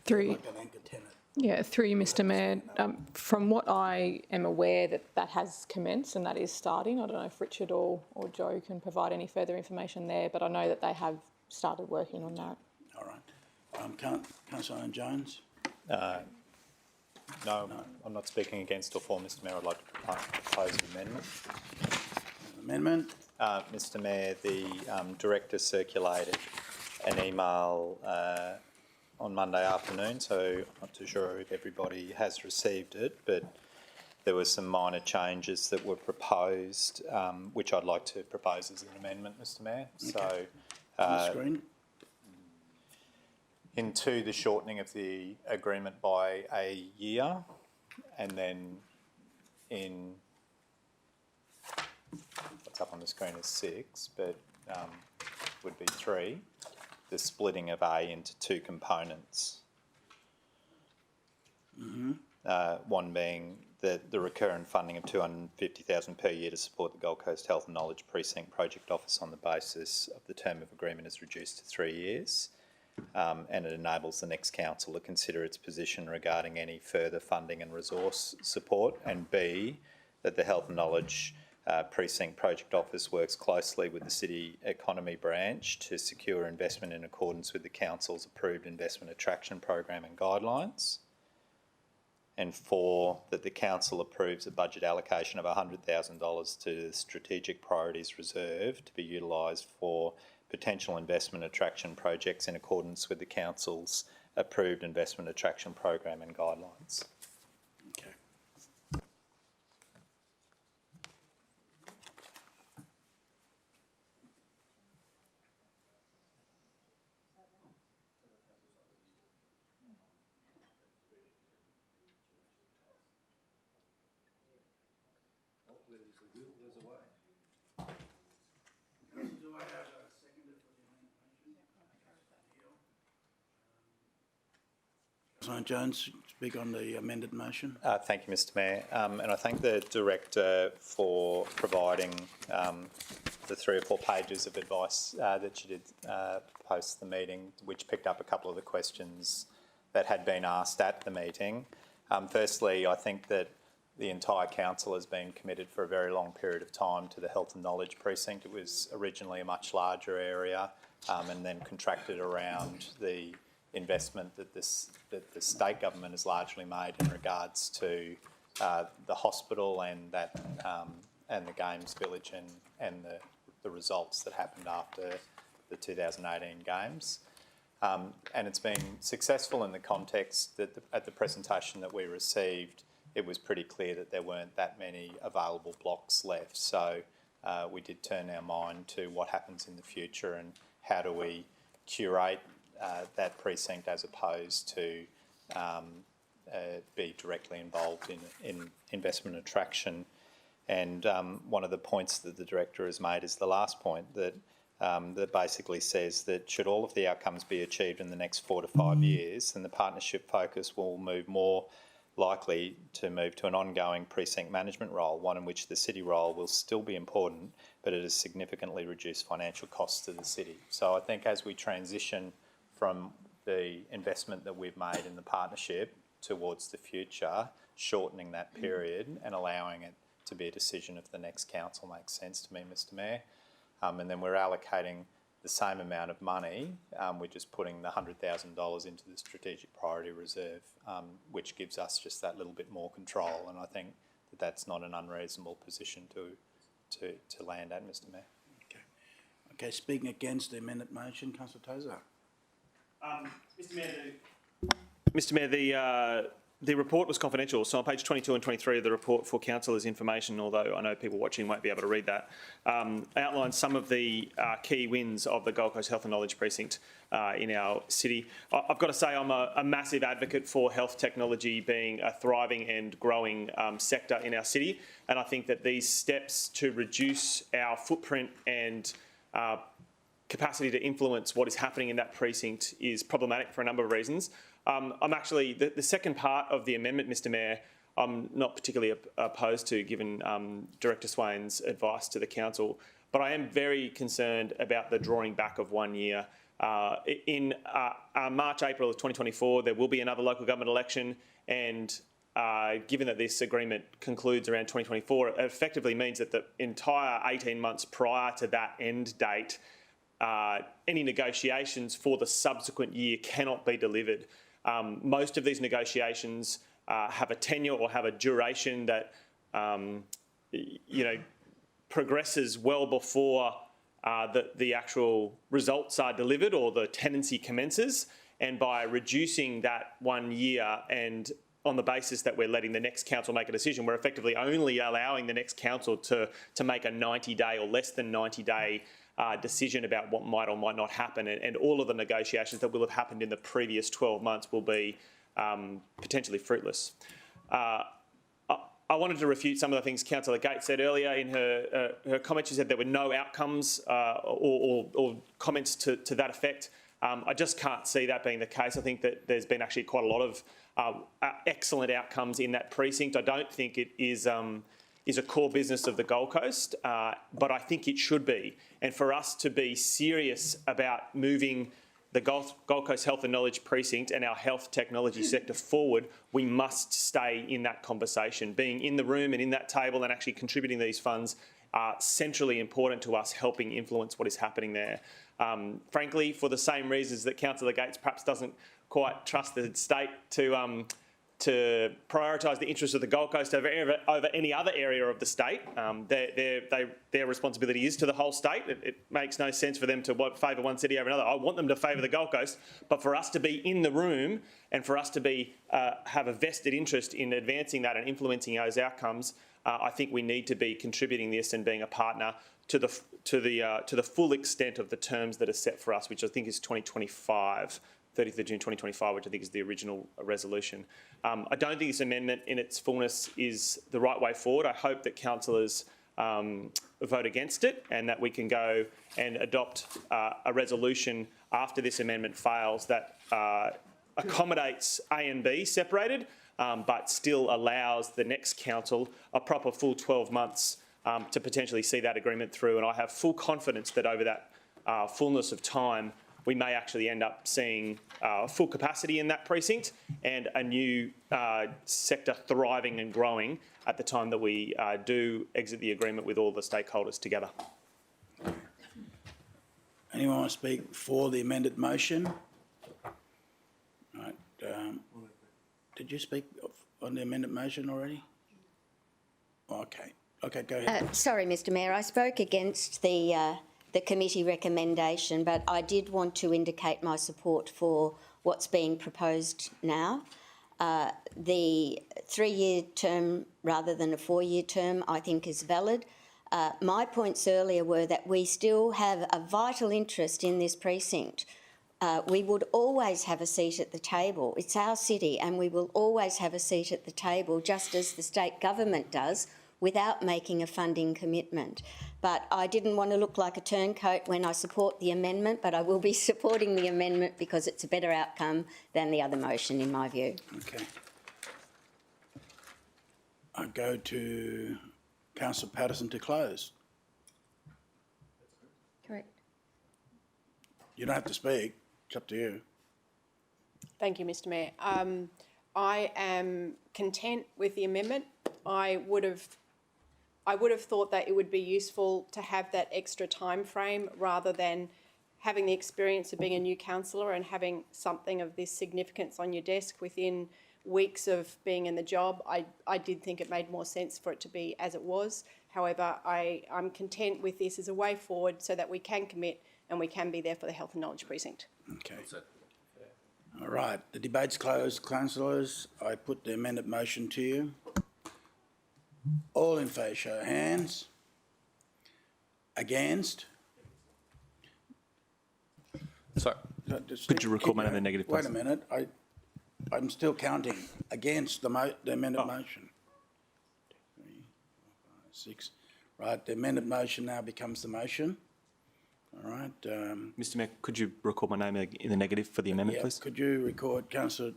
Speaker 11: Through
Speaker 1: Like an anchor tenant.
Speaker 11: Yeah, through you, Mr Mayor, from what I am aware that has commenced and that is starting. I don't know if Richard or Joe can provide any further information there, but I know that they have started working on that.
Speaker 1: All right. Councillor Jones?
Speaker 12: No, I'm not speaking against or for, Mr Mayor. I'd like to propose an amendment.
Speaker 1: Amendment?
Speaker 12: Mr Mayor, the Director circulated an email on Monday afternoon, so I'm not too sure if everybody has received it, but there were some minor changes that were proposed, which I'd like to propose as an amendment, Mr Mayor. Okay. So,
Speaker 1: on the screen.
Speaker 12: Into the shortening of the agreement by a year, and then in what's up on the screen is 6, but would be 3. The splitting of A into 2 components. Mm-hmm. One being the recurrent funding of $250,000 per year to support the Gold Coast Health and Knowledge Precinct Project Office on the basis of the term of agreement is reduced to 3 years. And it enables the next council to consider its position regarding any further funding and resource support. And B, that the Health and Knowledge Precinct Project Office works closely with the City Economy Branch to secure investment in accordance with the Council's approved investment attraction program and guidelines. And 4, that the council approves a budget allocation of $100,000 to the Strategic Priorities Reserve to be utilised for potential investment attraction projects in accordance with the council's approved investment attraction program and guidelines.
Speaker 1: Okay. Councillor Jones, speak on the amended motion.
Speaker 12: Thank you, Mr Mayor. And I thank the Director for providing the 3 or 4 pages of advice that she did post the meeting, which picked up a couple of the questions that had been asked at the meeting. Firstly, I think that the entire council has been committed for a very long period of time to the Health and Knowledge Precinct. It was originally a much larger area and then contracted around the investment that the state government has largely made in regards to the hospital and that and the games village and the results that happened after the 2018 games. And it's been successful in the context that at the presentation that we received, it was pretty clear that there weren't that many available blocks left. So we did turn our mind to what happens in the future and how do we curate that precinct as opposed to be directly involved in investment attraction. And one of the points that the Director has made is the last point, that that basically says that should all of the outcomes be achieved in the next 4 to 5 years, then the partnership focus will move more likely to move to an ongoing precinct management role, one in which the city role will still be important, but it has significantly reduced financial costs to the city. So I think as we transition from the investment that we've made in the partnership towards the future, shortening that period and allowing it to be a decision of the next council makes sense to me, Mr Mayor. And then we're allocating the same amount of money, we're just putting the $100,000 into the Strategic Priority Reserve, which gives us just that little bit more control. And I think that that's not an unreasonable position to land at, Mr Mayor.
Speaker 1: Okay, speaking against the amended motion, Councillor Tozer.
Speaker 5: Mr Mayor, the report was confidential, so on page 22 and 23 of the report for councillors' information, although I know people watching won't be able to read that, outlines some of the key wins of the Gold Coast Health and Knowledge Precinct in our city. I've got to say I'm a massive advocate for health technology being a thriving and growing sector in our city, and I think that these steps to reduce our footprint and capacity to influence what is happening in that precinct is problematic for a number of reasons. I'm actually, the second part of the amendment, Mr Mayor, I'm not particularly opposed to, given Director Swain's advice to the council, but I am very concerned about the drawing back of 1 year. In March, April of 2024, there will be another local government election, and given that this agreement concludes around 2024, it effectively means that the entire 18 months prior to that end date, any negotiations for the subsequent year cannot be delivered. Most of these negotiations have a tenure or have a duration that, progresses well before the actual results are delivered or the tenancy commences. And by reducing that 1 year and on the basis that we're letting the next council make a decision, we're effectively only allowing the next council to make a 90-day or less than 90-day decision about what might or might not happen, and all of the negotiations that will have happened in the previous 12 months will be potentially fruitless. I wanted to refute some of the things Councillor Gates said earlier in her comments. She said there were no outcomes or comments to that effect. I just can't see that being the case. I think that there's been actually quite a lot of excellent outcomes in that precinct. I don't think it is a core business of the Gold Coast, but I think it should be. And for us to be serious about moving the Gold Coast Health and Knowledge Precinct and our health technology sector forward, we must stay in that conversation. Being in the room and in that table and actually contributing these funds are centrally important to us helping influence what is happening there. Frankly, for the same reasons that Councillor Gates perhaps doesn't quite trust the state to to prioritise the interests of the Gold Coast over any other area of the state. Their responsibility is to the whole state. It makes no sense for them to favour one city over another. I want them to favour the Gold Coast, but for us to be in the room and for us to be have a vested interest in advancing that and influencing those outcomes, I think we need to be contributing this and being a partner to the full extent of the terms that are set for us, which I think is 2025. 30th of June 2025, which I think is the original resolution. I don't think this amendment in its fullness is the right way forward. I hope that councillors vote against it and that we can go and adopt a resolution after this amendment fails that accommodates A and B separated, but still allows the next council a proper full 12 months to potentially see that agreement through. And I have full confidence that over that fullness of time, we may actually end up seeing full capacity in that precinct and a new sector thriving and growing at the time that we do exit the agreement with all the stakeholders together.
Speaker 1: Anyone want to speak for the amended motion? Right. Did you speak on the amended motion already? Okay. Okay, go ahead.
Speaker 2: Sorry, Mr Mayor, I spoke against the committee recommendation, but I did want to indicate my support for what's being proposed now. The 3-year term rather than a 4-year term, I think, is valid. My points earlier were that we still have a vital interest in this precinct. We would always have a seat at the table. It's our city and we will always have a seat at the table, just as the state government does, without making a funding commitment. But I didn't want to look like a turncoat when I support the amendment, but I will be supporting the amendment because it's a better outcome than the other motion, in my view.
Speaker 1: Okay. I go to Councillor Patterson to close.
Speaker 2: Correct.
Speaker 1: You don't have to speak. It's up to you.
Speaker 8: Thank you, Mr Mayor. I am content with the amendment. I would have thought that it would be useful to have that extra time frame rather than having the experience of being a new councillor and having something of this significance on your desk within weeks of being in the job. I did think it made more sense for it to be as it was. However, I'm content with this as a way forward so that we can commit and we can be there for the Health and Knowledge Precinct.
Speaker 1: Okay. All right. The debate's closed, councillors. I put the amended motion to you. All in favour, show of hands. Against?
Speaker 5: Sorry, could you record my name in the negative, please?
Speaker 1: Wait a minute. I'm still counting against the amended motion. 3, 4, 5, 6. Right, the amended motion now becomes the motion. All right.
Speaker 5: Mr Mayor, could you record my name in the negative for the amendment, please?
Speaker 1: Could you record Councillor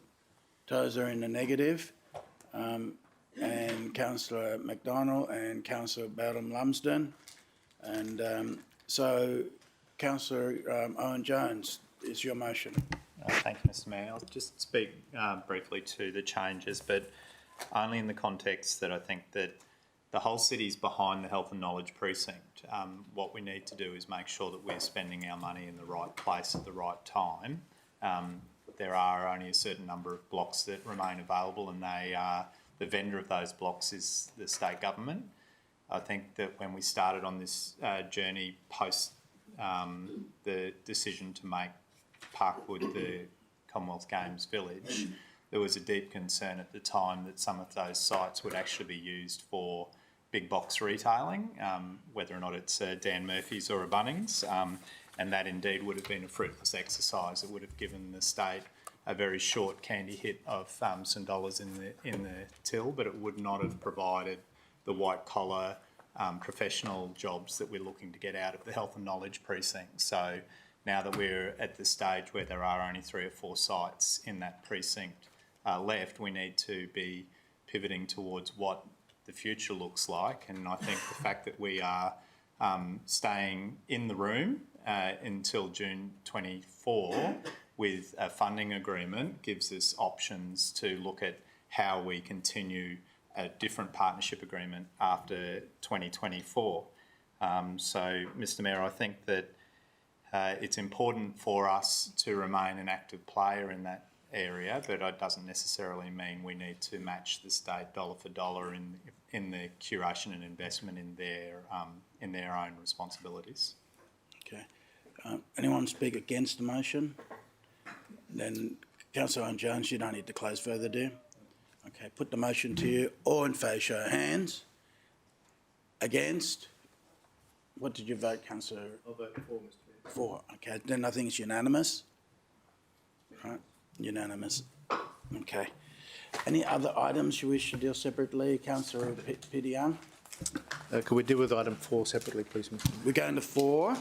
Speaker 1: Tozer in the negative? And Councillor McDonald and Councillor Bowden-Lumsden. And so, Councillor Owen-Jones, is your motion.
Speaker 12: Thank you, Mr Mayor. I'll just speak briefly to the changes, but only in the context that I think that the whole city is behind the Health and Knowledge Precinct. What we need to do is make sure that we're spending our money in the right place at the right time. There are only a certain number of blocks that remain available, and they are the vendor of those blocks is the state government. I think that when we started on this journey post the decision to make Parkwood the Commonwealth Games Village, there was a deep concern at the time that some of those sites would actually be used for big box retailing, whether or not it's Dan Murphy's or a Bunnings, and that indeed would have been a fruitless exercise. It would have given the state a very short candy hit of some dollars in the till, but it would not have provided the white collar professional jobs that we're looking to get out of the Health and Knowledge Precinct. So now that we're at the stage where there are only 3 or 4 sites in that precinct left, we need to be pivoting towards what the future looks like. And I think the fact that we are staying in the room until June 24 with a funding agreement gives us options to look at how we continue a different partnership agreement after 2024. So, Mr Mayor, I think that it's important for us to remain an active player in that area, but it doesn't necessarily mean we need to match the state dollar for dollar in the curation and investment in their own responsibilities.
Speaker 1: Okay. Anyone speak against the motion? Then Councillor Owen Jones, you don't need to close further, do you? Okay, put the motion to you. All in favour, show of hands. Against? What did you vote, Councillor?
Speaker 5: I'll vote for, Mr Mayor.
Speaker 1: For. Okay, then I think it's unanimous. Right, unanimous. Okay. Any other items you wish to deal separately, Councillor Peter Young?
Speaker 13: Could we deal with item 4 separately, please, Mr.
Speaker 1: We're going to 4.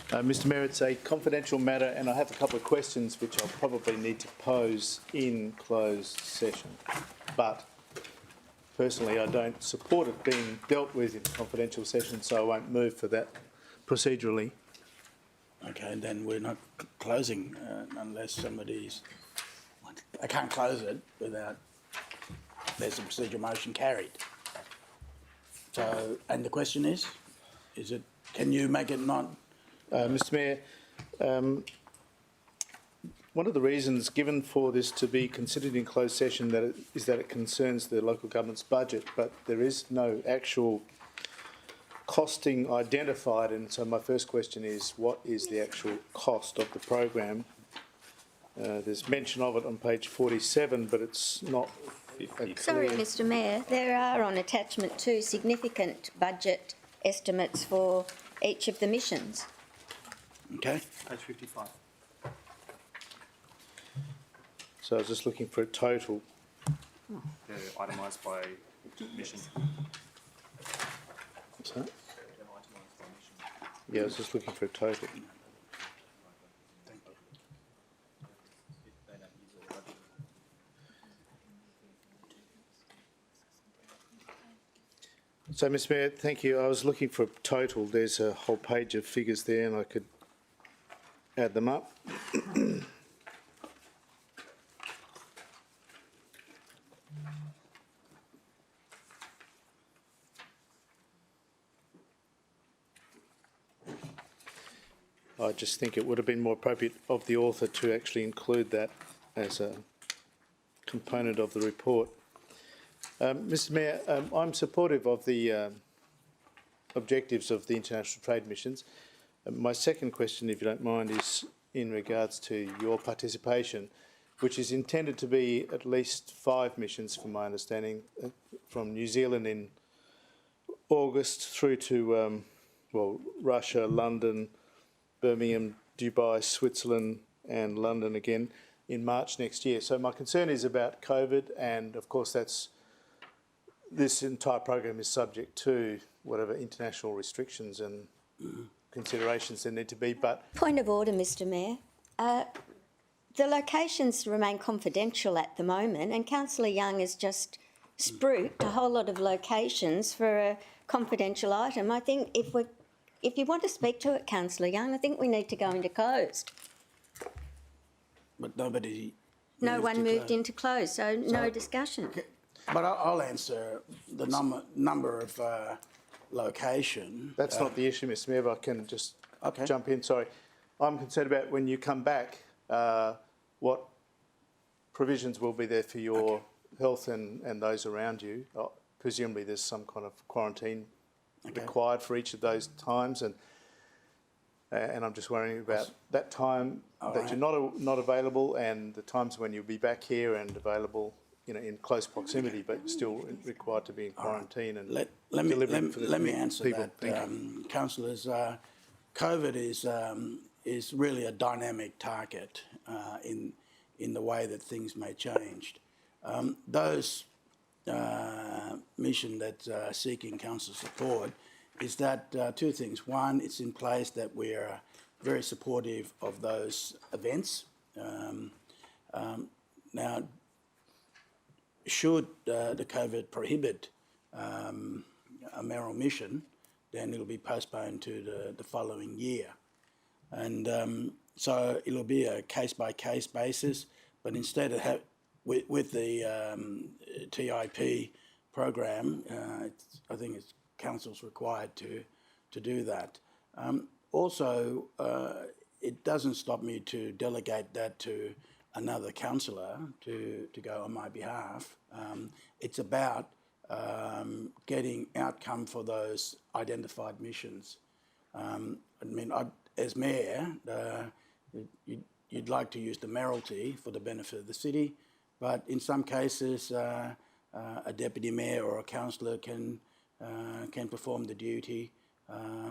Speaker 13: Mr Mayor, it's a confidential matter and I have a couple of questions which I'll probably need to pose in closed session. But personally, I don't support it being dealt with in confidential session, so I won't move for that procedurally.
Speaker 1: Okay, then we're not closing unless somebody's... I can't close it without there's a procedural motion carried. So, and the question is it, can you make it not...
Speaker 13: Mr Mayor, one of the reasons given for this to be considered in closed session is that it concerns the local government's budget, but there is no actual costing identified, and so my first question is, what is the actual cost of the program? There's mention of it on page 47, but it's not
Speaker 2: Sorry, Mr Mayor, there are on attachment 2 significant budget estimates for each of the missions.
Speaker 1: Okay.
Speaker 5: Page 55.
Speaker 13: So I was just looking for a total.
Speaker 5: They're itemised by mission.
Speaker 13: What's that? Yeah, I was just looking for a total. So, Mr Mayor, thank you. I was looking for a total. There's a whole page of figures there and I could add them up. I just think it would have been more appropriate of the author to actually include that as a component of the report. Mr Mayor, I'm supportive of the objectives of the international trade missions. My second question, if you don't mind, is in regards to your participation, which is intended to be at least 5 missions, from my understanding, from New Zealand in August through to, Russia, London, Birmingham, Dubai, Switzerland and London again in March next year. So my concern is about COVID, and of course this entire program is subject to whatever international restrictions and considerations there need to be. But
Speaker 2: Point of order, Mr Mayor. The locations remain confidential at the moment, and Councillor Young has just spruiked a whole lot of locations for a confidential item. I think if you want to speak to it, Councillor Young, I think we need to go into closed.
Speaker 1: But nobody...
Speaker 2: No one moved into closed, so no discussion.
Speaker 1: Okay. But I'll answer the number of location.
Speaker 13: that's not the issue, Mr Mayor, if I can just jump in. Sorry. I'm concerned about when you come back, what provisions will be there for your health and those around you. Presumably there's some kind of quarantine required for each of those times, and I'm just worrying about that time that you're not available, and the times when you'll be back here and available, in close proximity, but still required to be in quarantine and
Speaker 1: let me answer
Speaker 13: people.
Speaker 1: that, councillors. COVID is really a dynamic target in the way that things may change. Those mission that's seeking council support is that 2 things. One, it's in place that we are very supportive of those events. Now, should the COVID prohibit a mayoral mission, then it'll be postponed to the following year. And so it'll be a case-by-case basis, but instead of with the TIP program, I think it's council's required to do that. Also, it doesn't stop me to delegate that to another councillor to go on my behalf. It's about getting outcome for those identified missions. As mayor, you'd like to use the mayoralty for the benefit of the city, but in some cases, a deputy mayor or a councillor can perform the duty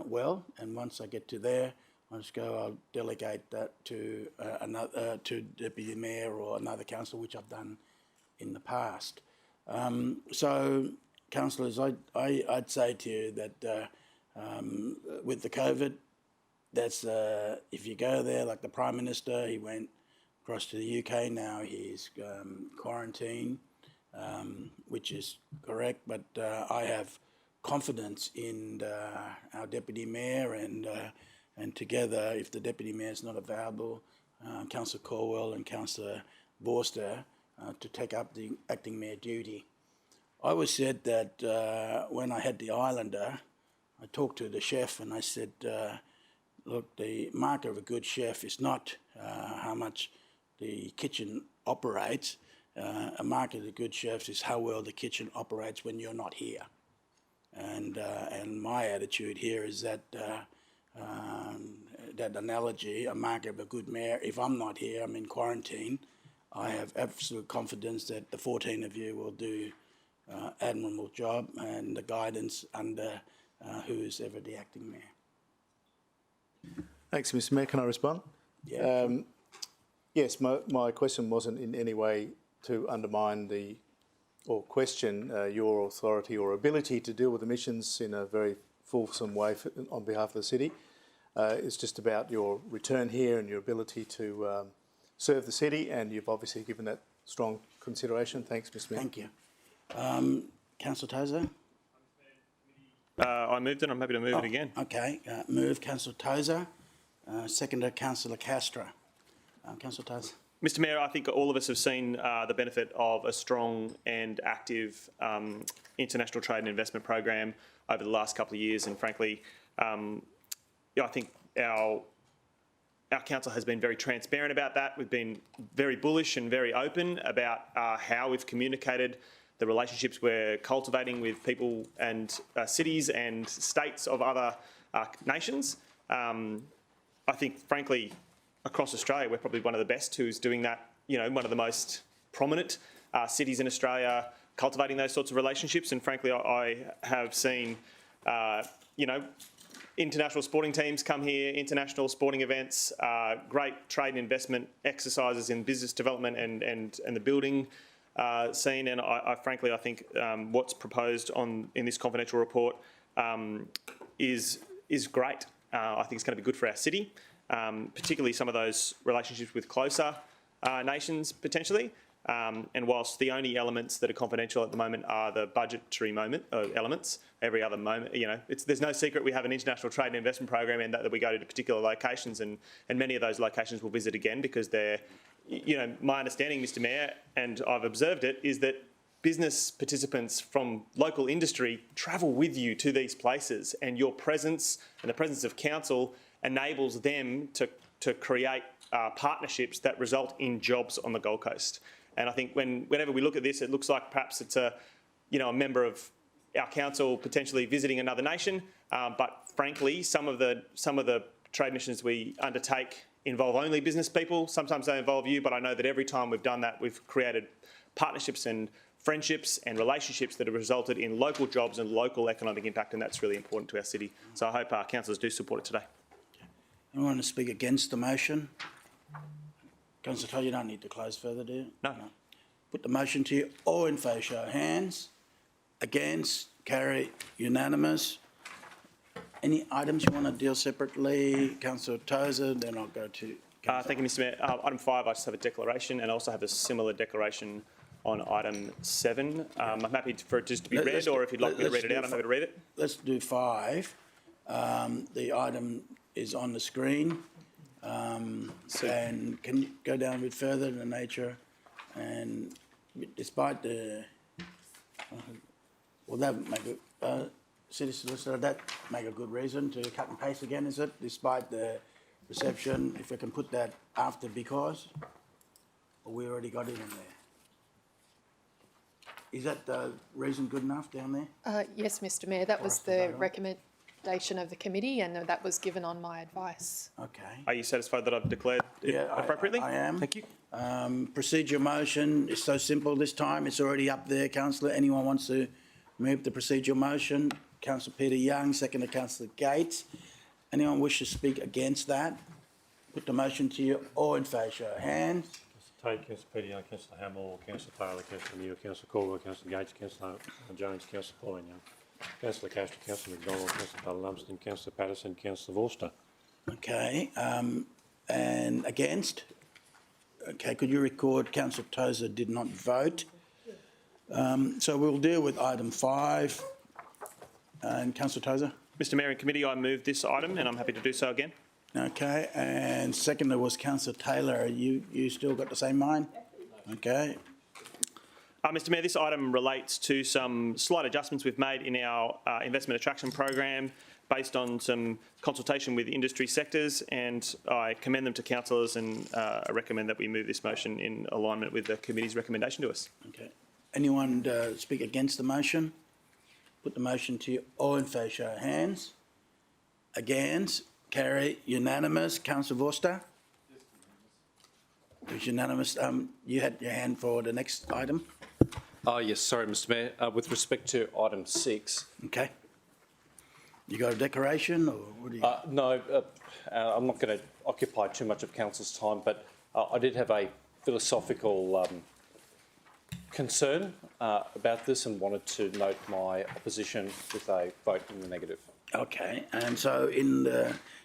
Speaker 1: well. And once I get to there, I'll delegate that to to deputy mayor or another councillor, which I've done in the past. So, councillors, I'd say to you that with the COVID, that's if you go there, like the Prime Minister, he went across to the UK. Now he's quarantined, which is correct. But I have confidence in our deputy mayor, and together, if the deputy mayor is not available, Councillor Caldwell and Councillor Vorster to take up the acting mayor duty. I always said that when I had the Islander, I talked to the chef and I said, look, the marker of a good chef is not how much the kitchen operates. A marker of a good chef is how well the kitchen operates when you're not here. And my attitude here is that that analogy, a marker of a good mayor, if I'm not here, I'm in quarantine, I have absolute confidence that the 14 of you will do admirable job and the guidance under who is ever the acting mayor.
Speaker 13: Thanks, Mr Mayor. Can I respond?
Speaker 1: Yeah.
Speaker 13: Yes, my question wasn't in any way to undermine or question your authority or ability to deal with emissions in a very fulsome way on behalf of the city. It's just about your return here and your ability to serve the city, and you've obviously given that strong consideration. Thanks, Mr Mayor.
Speaker 1: Thank you. Councillor Tozer?
Speaker 5: I moved it. I'm happy to move it again.
Speaker 1: Okay, move Councillor Tozer, seconded Councillor Castra. Councillor Tozer.
Speaker 5: Mr Mayor, I think all of us have seen the benefit of a strong and active international trade and investment program over the last couple of years, and frankly, I think our council has been very transparent about that. We've been very bullish and very open about how we've communicated the relationships we're cultivating with people and cities and states of other nations. I think, frankly, across Australia, we're probably one of the best who's doing that. One of the most prominent cities in Australia cultivating those sorts of relationships. And frankly, I have seen, international sporting teams come here, international sporting events, great trade and investment exercises in business development and the building scene. And I frankly think what's proposed in this confidential report is great. I think it's going to be good for our city, particularly some of those relationships with closer nations potentially. And whilst the only elements that are confidential at the moment are the budgetary elements, every other moment, there's no secret we have an international trade and investment program, and that we go to particular locations, and many of those locations we'll visit again because they're, my understanding, Mr Mayor, and I've observed it, is that business participants from local industry travel with you to these places, and your presence and the presence of council enables them to create partnerships that result in jobs on the Gold Coast. And I think whenever we look at this, it looks like perhaps it's a member of our council potentially visiting another nation. But frankly, some of the trade missions we undertake involve only business people. Sometimes they involve you, but I know that every time we've done that, we've created partnerships and friendships and relationships that have resulted in local jobs and local economic impact, and that's really important to our city. So I hope our councillors do support it today.
Speaker 1: Anyone want to speak against the motion? Councillor Todd, you don't need to close further, do you?
Speaker 5: No.
Speaker 1: Put the motion to you. All in favour, show of hands. Against, carry, unanimous. Any items you want to deal separately? Councillor Tozer, then I'll go to...
Speaker 5: Thank you, Mr Mayor. Item 5, I just have a declaration, and I also have a similar declaration on item 7. I'm happy for it just to be read, or if you'd like me to read it out, I'm happy to read it.
Speaker 1: Let's do 5. The item is on the screen. And can you go down a bit further, the nature, and despite the... will that make it... City Solicitor, that make a good reason to cut and paste again, is it? Despite the reception, if we can put that after because? Or we already got it in there? Is that reason good enough down there?
Speaker 14: Yes, Mr Mayor, that was
Speaker 1: us to vote
Speaker 14: the
Speaker 1: on?
Speaker 14: recommendation of the committee and that was given on my advice.
Speaker 1: Okay.
Speaker 5: Are you satisfied that I've declared it appropriately?
Speaker 1: I am.
Speaker 5: Thank you.
Speaker 1: Procedure motion is so simple this time. It's already up there, councillor. Anyone wants to move the procedural motion? Councillor Peter Young, second to Councillor Gates. Anyone wish to speak against that? Put the motion to you. All in favour, show of hands.
Speaker 3: Councillor Tate, Councillor Peter Young, Councillor Hamill, Councillor Taylor, Councillor Neal, Councillor Caldwell, Councillor Gates, Councillor Jones, Councillor Pauline Young, Councillor Castro, Councillor McDonald, Councillor Butler-Lumsden, Councillor Patterson, Councillor Vorster.
Speaker 1: Okay, and against? Okay, could you record Councillor Tozer did not vote? So we'll deal with item 5. And Councillor Tozer?
Speaker 5: Mr Mayor, in committee, I move this item and I'm happy to do so again.
Speaker 1: Okay, and second was Councillor Taylor. You still got the same mind? Okay.
Speaker 5: Mr Mayor, this item relates to some slight adjustments we've made in our investment attraction program based on some consultation with industry sectors, and I commend them to councillors and I recommend that we move this motion in alignment with the committee's recommendation to us.
Speaker 1: Okay. Anyone speak against the motion? Put the motion to you. All in favour, show of hands. Against? Carry unanimous. Councillor Vorster? It was unanimous. You had your hand for the next item.
Speaker 6: Yes, sorry, Mr Mayor. With respect to item 6.
Speaker 1: Okay. You got a declaration or what do you?
Speaker 6: No, I'm not going to occupy too much of council's time, but I did have a philosophical concern about this and wanted to note my opposition with a vote in the negative.
Speaker 1: Okay, and so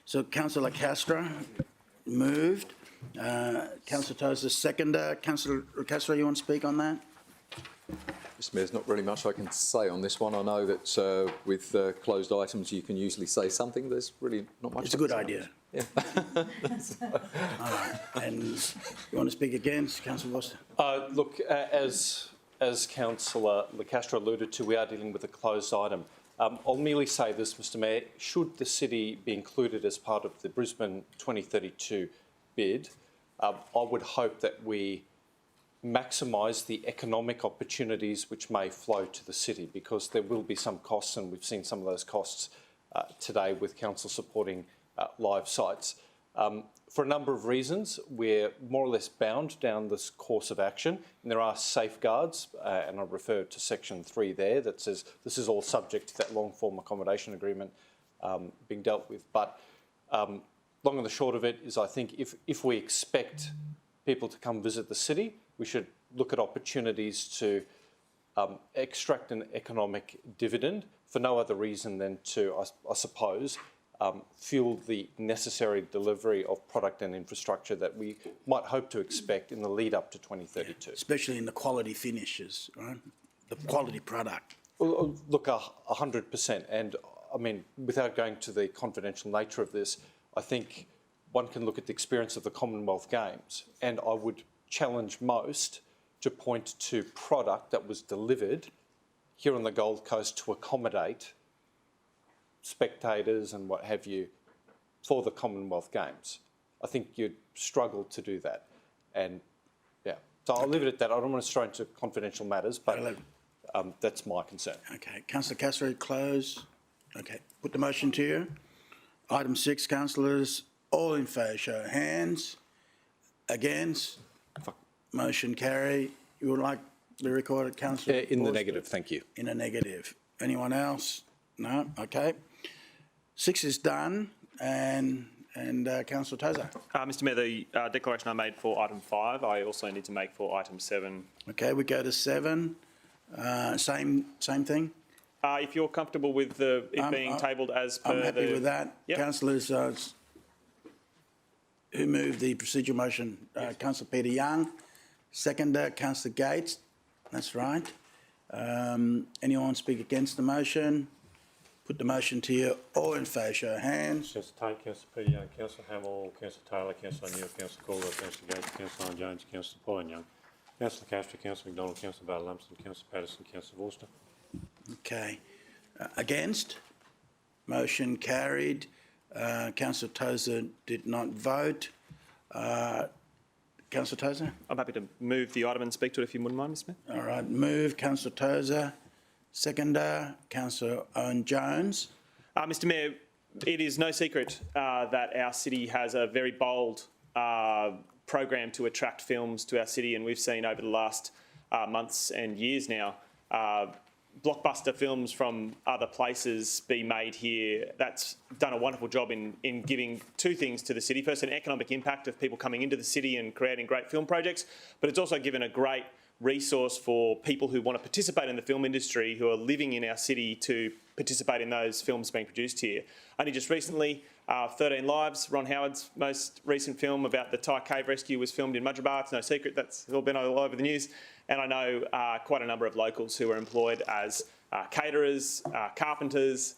Speaker 1: so Councillor Castro moved, Councillor Tozer seconder. Councillor Castro, you want to speak on that?
Speaker 10: Mr Mayor, there's not really much I can say on this one. I know that with closed items you can usually say something. There's really not much.
Speaker 1: It's a good idea.
Speaker 10: Yeah.
Speaker 1: All right, and you want to speak against, Councillor Vorster?
Speaker 6: Look, as Councillor Castro alluded to, we are dealing with a closed item. I'll merely say this, Mr Mayor, should the city be included as part of the Brisbane 2032 bid, I would hope that we maximise the economic opportunities which may flow to the city, because there will be some costs, and we've seen some of those costs today with council supporting live sites. For a number of reasons, we're more or less bound down this course of action, and there are safeguards, and I refer to section 3 there that says this is all subject to that long-form accommodation agreement being dealt with. But long and the short of it is, I think if we expect people to come visit the city, we should look at opportunities to extract an economic dividend for no other reason than to, I suppose, fuel the necessary delivery of product and infrastructure that we might hope to expect in the lead up to 2032.
Speaker 1: Especially in the quality finishes, right? The quality product.
Speaker 6: Well, look, 100%. And I mean, without going to the confidential nature of this, I think one can look at the experience of the Commonwealth Games, and I would challenge most to point to product that was delivered here on the Gold Coast to accommodate spectators and what have you for the Commonwealth Games. I think you'd struggle to do that. And yeah, so I'll leave it at that. I don't want to stray into confidential matters, but that's my concern.
Speaker 1: Okay, Councillor Castro, close. Okay, put the motion to you. Item 6, councillors, all in favour, show of hands. Against? Motion carry. You would like the recorded, councillor?
Speaker 6: In the negative, thank you.
Speaker 1: In a negative. Anyone else? No? Okay. 6 is done, and Councillor Tozer.
Speaker 5: Mr Mayor, the declaration I made for item 5, I also need to make for item 7.
Speaker 1: Okay, we go to 7. Same thing?
Speaker 5: If you're comfortable with it being tabled as per
Speaker 1: I'm happy with that.
Speaker 5: Yep.
Speaker 1: Councillors who moved the procedural motion, Councillor Peter Young, seconder, Councillor Gates. That's right. Anyone speak against the motion? Put the motion to you. All in favour, show of hands.
Speaker 3: Councillor Tate, Councillor Peter Young, Councillor Hamill, Councillor Taylor, Councillor Neal, Councillor Caldwell, Councillor Gates, Councillor Jones, Councillor Pauline Young, Councillor Castro, Councillor McDonald, Councillor Butler-Lumsden, Councillor Patterson, Councillor Vorster.
Speaker 1: Okay. Against? Motion carried. Councillor Tozer did not vote. Councillor Tozer?
Speaker 5: I'm happy to move the item and speak to it if you wouldn't mind, Mr Mayor.
Speaker 1: All right, move Councillor Tozer. Seconder, Councillor Owen Jones.
Speaker 5: Mr Mayor, it is no secret that our city has a very bold program to attract films to our city, and we've seen over the last months and years now blockbuster films from other places be made here. That's done a wonderful job in giving two things to the city. First, an economic impact of people coming into the city and creating great film projects, but it's also given a great resource for people who want to participate in the film industry, who are living in our city, to participate in those films being produced here. Only just recently, 13 Lives, Ron Howard's most recent film about the Thai cave rescue, was filmed in Mudgeeraba. It's no secret, that's all been all over the news. And I know quite a number of locals who are employed as caterers, carpenters,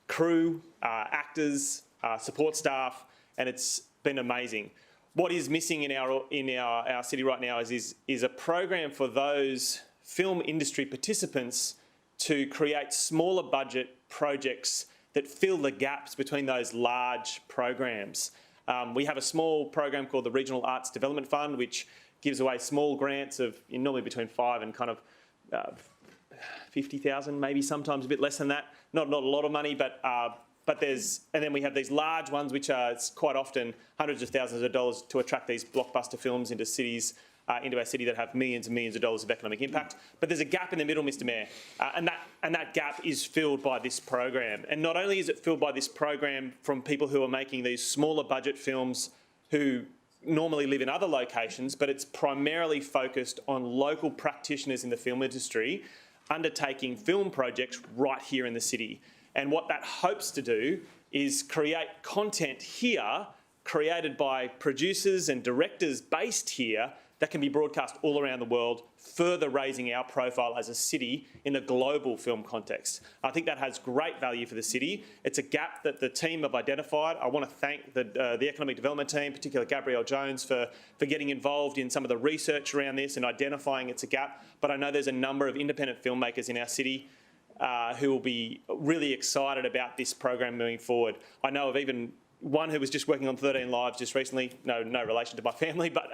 Speaker 5: crew, actors, support staff, and it's been amazing. What is missing in our city right now is a program for those film industry participants to create smaller budget projects that fill the gaps between those large programs. We have a small program called the Regional Arts Development Fund, which gives away small grants of normally between 5 and kind of 50,000, maybe sometimes a bit less than that. Not a lot of money, but and then we have these large ones, which are quite often hundreds of thousands of dollars to attract these blockbuster films into cities, into our city that have millions and millions of dollars of economic impact. But there's a gap in the middle, Mr Mayor, and that gap is filled by this program. And not only is it filled by this program from people who are making these smaller budget films who normally live in other locations, but it's primarily focused on local practitioners in the film industry undertaking film projects right here in the city. And what that hopes to do is create content here created by producers and directors based here that can be broadcast all around the world, further raising our profile as a city in a global film context. I think that has great value for the city. It's a gap that the team have identified. I want to thank the Economic Development team, particularly Gabrielle Jones, for getting involved in some of the research around this and identifying it's a gap. But I know there's a number of independent filmmakers in our city who will be really excited about this program moving forward. I know of even one who was just working on 13 Lives just recently, no relation to my family, but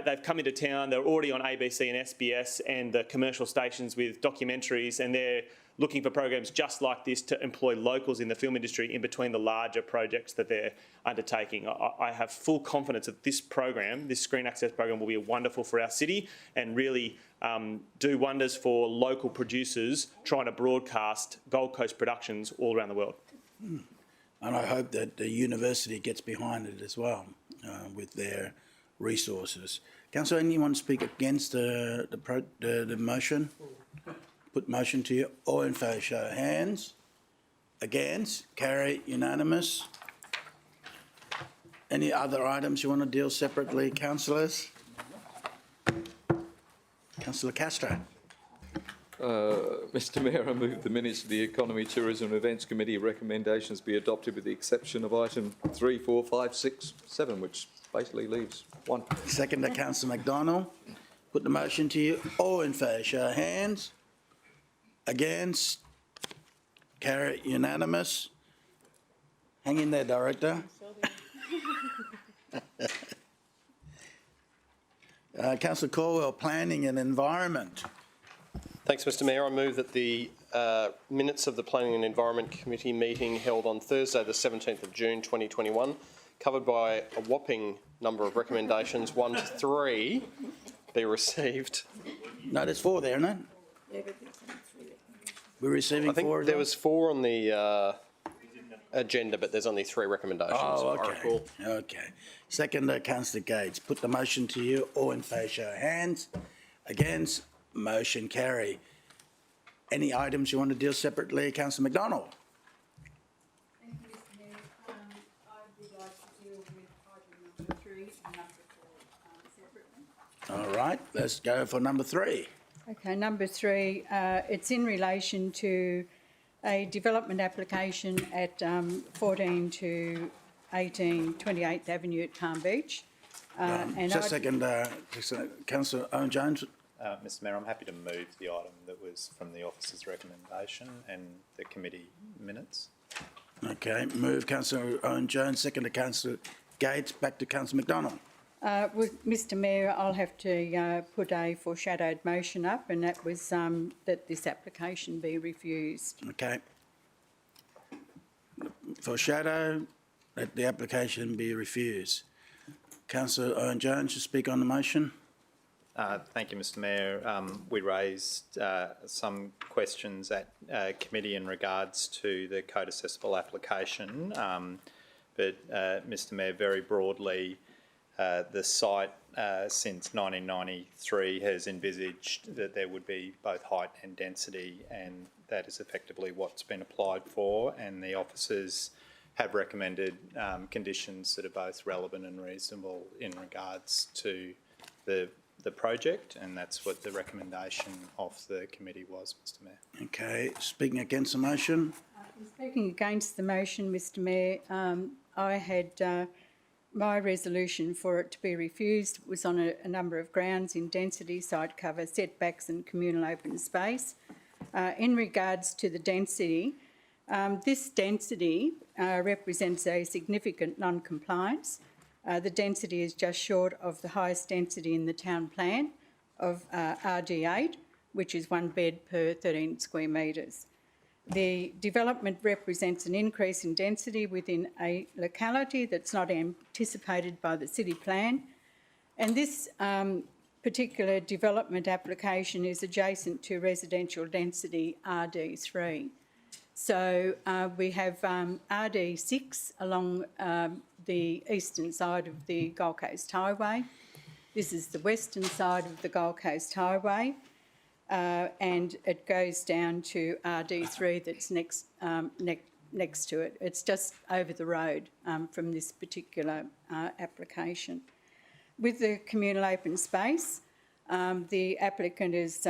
Speaker 5: they've come into town. They're already on ABC and SBS and the commercial stations with documentaries, and they're looking for programs just like this to employ locals in the film industry in between the larger projects that they're undertaking. I have full confidence that this program, this Screen Access program, will be wonderful for our city and really do wonders for local producers trying to broadcast Gold Coast productions all around the world.
Speaker 1: And I hope that the university gets behind it as well with their resources. Councillor, anyone speak against the motion? Put motion to you. All in favour, show of hands. Against? Carry. Unanimous. Any other items you want to deal separately, councillors? Councillor Castro.
Speaker 10: Mr Mayor, I move the minutes of the Economy, Tourism and Events Committee recommendations be adopted with the exception of item 3, 4, 5, 6, 7, which basically leaves 1.
Speaker 1: Seconder, Councillor McDonald. Put the motion to you. All in favour, show of hands. Against? Carry. Unanimous. Hang in there, Director. Councillor Caldwell, Planning and Environment.
Speaker 4: Thanks, Mr Mayor. I move that the minutes of the Planning and Environment Committee meeting held on Thursday the 17th of June 2021, covered by a whopping number of recommendations, 1 to 3, be received.
Speaker 1: No, there's 4 there, isn't it? We're receiving 4
Speaker 4: I think
Speaker 1: as
Speaker 4: there
Speaker 1: well?
Speaker 4: was 4 on the agenda, but there's only 3 recommendations.
Speaker 1: Oh,
Speaker 4: if I
Speaker 1: okay.
Speaker 4: recall.
Speaker 1: Okay. Seconder, Councillor Gates. Put the motion to you. All in favour, show of hands. Against? Motion carry. Any items you want to deal separately, Councillor McDonald?
Speaker 15: Thank you, Mr Mayor. I would like to deal with item number 3 and number 4 separately.
Speaker 1: All right, let's go for number 3.
Speaker 15: Okay, number 3, it's in relation to a development application at 14 to 18 28th Avenue at Palm Beach.
Speaker 1: Just a second, Councillor Owen Jones.
Speaker 12: Mr Mayor, I'm happy to move the item that was from the officer's recommendation and the committee minutes.
Speaker 1: Okay, move Councillor Owen Jones, second to Councillor Gates. Back to Councillor McDonald.
Speaker 15: Mr Mayor, I'll have to put a foreshadowed motion up, and that was that this application be refused.
Speaker 1: Okay. Foreshadow that the application be refused. Councillor Owen-Jones to speak on the motion.
Speaker 12: Thank you, Mr Mayor. We raised some questions at committee in regards to the code accessible application, but Mr Mayor, very broadly, the site since 1993 has envisaged that there would be both height and density, and that is effectively what's been applied for, and the officers have recommended conditions that are both relevant and reasonable in regards to the project, and that's what the recommendation of the committee was, Mr Mayor.
Speaker 1: Okay, speaking against the motion.
Speaker 15: Speaking against the motion, Mr Mayor, I had my resolution for it to be refused was on a number of grounds in density, site cover, setbacks and communal open space. In regards to the density, this density represents a significant non-compliance. The density is just short of the highest density in the town plan of RD8, which is 1 bed per 13 square metres. The development represents an increase in density within a locality that's not anticipated by the city plan, and this particular development application is adjacent to residential density RD3. So we have RD6 along the eastern side of the Gold Coast Highway. This is the western side of the Gold Coast Highway, and it goes down to RD3 that's next to it. It's just over the road from this particular application. With the communal open space, the applicant is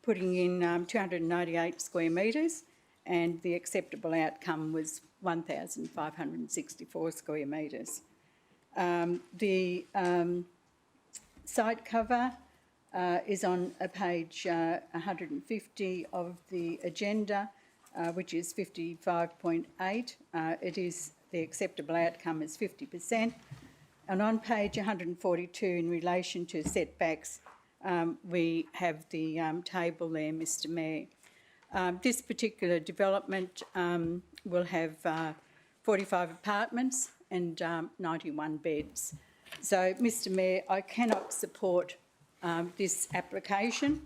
Speaker 15: putting in 298 square metres, and the acceptable outcome was 1,564 square metres. The site cover is on page 150 of the agenda, which is 55.8. It is the acceptable outcome is 50%. And on page 142, in relation to setbacks, we have the table there, Mr Mayor. This particular development will have 45 apartments and 91 beds. So, Mr Mayor, I cannot support this application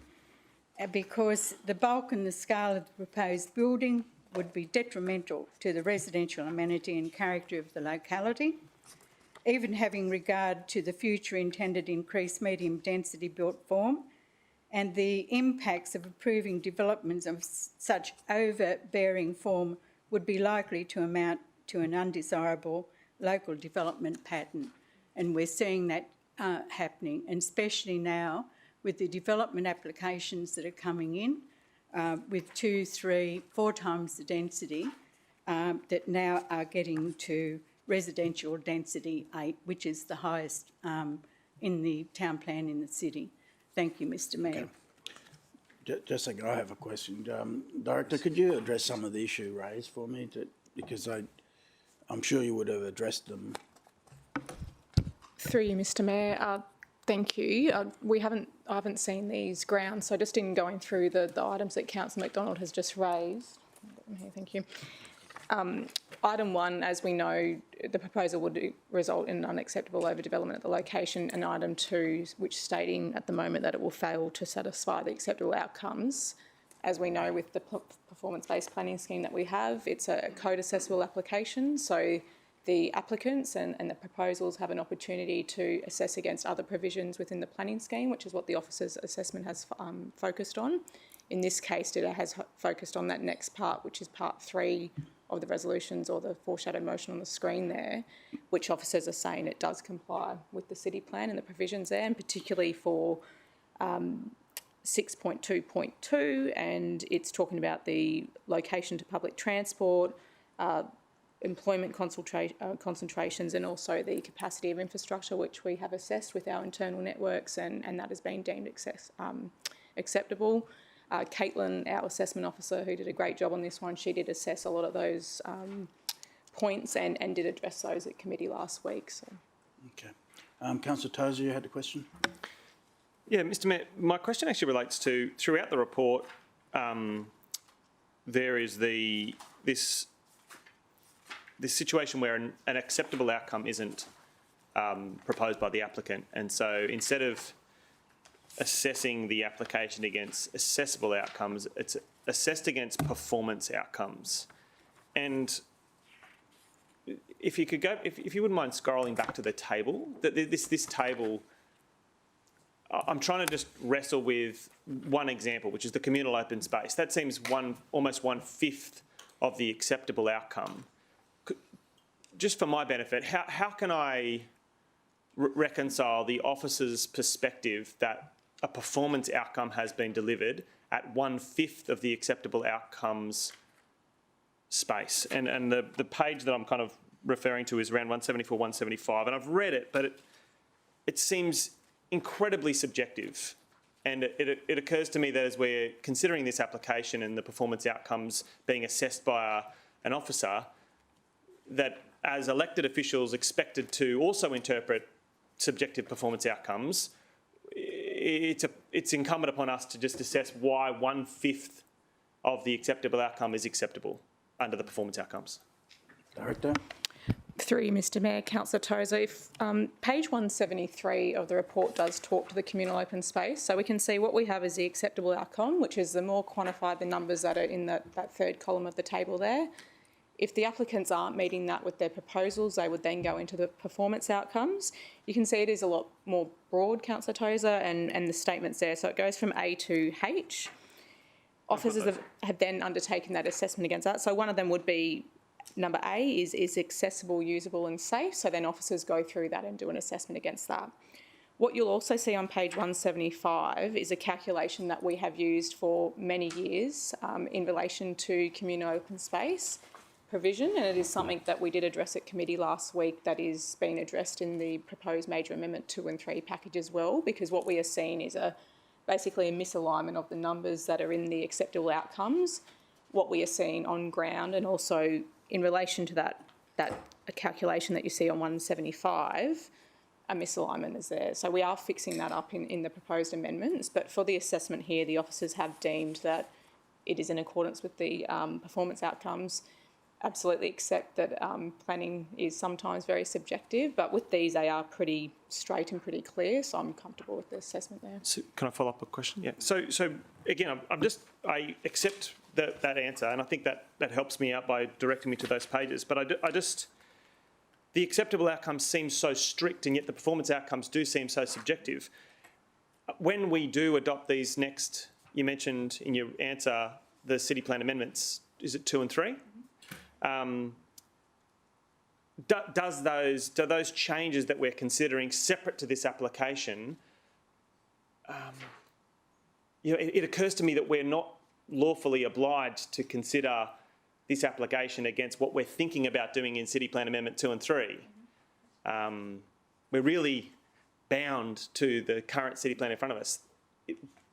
Speaker 15: because the bulk and the scale of the proposed building would be detrimental to the residential amenity and character of the locality, even having regard to the future intended increased medium density built form, and the impacts of approving developments of such overbearing form would be likely to amount to an undesirable local development pattern. And we're seeing that happening, and especially now with the development applications that are coming in with 2, 3, 4 times the density that now are getting to residential density 8, which is the highest in the town plan in the city. Thank you, Mr Mayor.
Speaker 1: Okay. Just a second, I have a question. Director, could you address some of the issue raised for me? Because I'm sure you would have addressed them.
Speaker 11: Through you, Mr Mayor. Thank you. I haven't seen these grounds, so just in going through the items that Councillor McDonald has just raised. Thank you. Item 1, as we know, the proposal would result in unacceptable overdevelopment at the location, and item 2, which stating at the moment that it will fail to satisfy the acceptable outcomes. As we know, with the performance-based planning scheme that we have, it's a code accessible application, so the applicants and the proposals have an opportunity to assess against other provisions within the planning scheme, which is what the officer's assessment has focused on. In this case, it has focused on that next part, which is part 3 of the resolutions, or the foreshadowed motion on the screen there, which officers are saying it does comply with the city plan and the provisions there, and particularly for 6.2.2, and it's talking about the location to public transport, employment concentrations, and also the capacity of infrastructure, which we have assessed with our internal networks, and that has been deemed acceptable. Caitlin, our assessment officer, who did a great job on this one, she did assess a lot of those points and did address those at committee last week. So.
Speaker 1: Okay. Councillor Tozer, you had a question?
Speaker 5: Yeah, Mr Mayor, my question actually relates to, throughout the report, there is this situation where an acceptable outcome isn't proposed by the applicant. And so instead of assessing the application against assessable outcomes, it's assessed against performance outcomes. And if you could go, if you wouldn't mind scrolling back to the table, this table, I'm trying to just wrestle with one example, which is the communal open space. That seems almost 1/5 of the acceptable outcome. Just for my benefit, how can I reconcile the officer's perspective that a performance outcome has been delivered at 1/5 of the acceptable outcomes space? And the page that I'm kind of referring to is around 174, 175, and I've read it, but it seems incredibly subjective. And it occurs to me that as we're considering this application and the performance outcomes being assessed by an officer, that as elected officials expected to also interpret subjective performance outcomes, it's incumbent upon us to just assess why 1/5 of the acceptable outcome is acceptable under the performance outcomes.
Speaker 1: Director?
Speaker 11: Through you, Mr Mayor, Councillor Tozer, if page 173 of the report does talk to the communal open space, so we can see what we have is the acceptable outcome, which is the more quantified the numbers that are in that third column of the table there. If the applicants aren't meeting that with their proposals, they would then go into the performance outcomes. You can see it is a lot more broad, Councillor Tozer, and the statements there. So it goes from A to H. Officers have then undertaken that assessment against that. So one of them would be number A is accessible, usable and safe. So then officers go through that and do an assessment against that. What you'll also see on page 175 is a calculation that we have used for many years in relation to communal open space provision, and it is something that we did address at committee last week that is being addressed in the proposed major amendment 2 and 3 package as well, because what we are seeing is basically a misalignment of the numbers that are in the acceptable outcomes, what we are seeing on ground, and also in relation to that calculation that you see on 175, a misalignment is there. So we are fixing that up in the proposed amendments, but for the assessment here, the officers have deemed that it is in accordance with the performance outcomes. Absolutely accept that planning is sometimes very subjective, but with these they are pretty straight and pretty clear, so I'm comfortable with the assessment there.
Speaker 5: So can I follow up a question? Yeah. So again, I accept that answer, and I think that helps me out by directing me to those pages. But the acceptable outcomes seem so strict, and yet the performance outcomes do seem so subjective. When we do adopt these next, you mentioned in your answer the city plan amendments. Is it 2 and 3? Do those changes that we're considering separate to this application, it occurs to me that we're not lawfully obliged to consider this application against what we're thinking about doing in City Plan Amendment 2 and 3. We're really bound to the current city plan in front of us.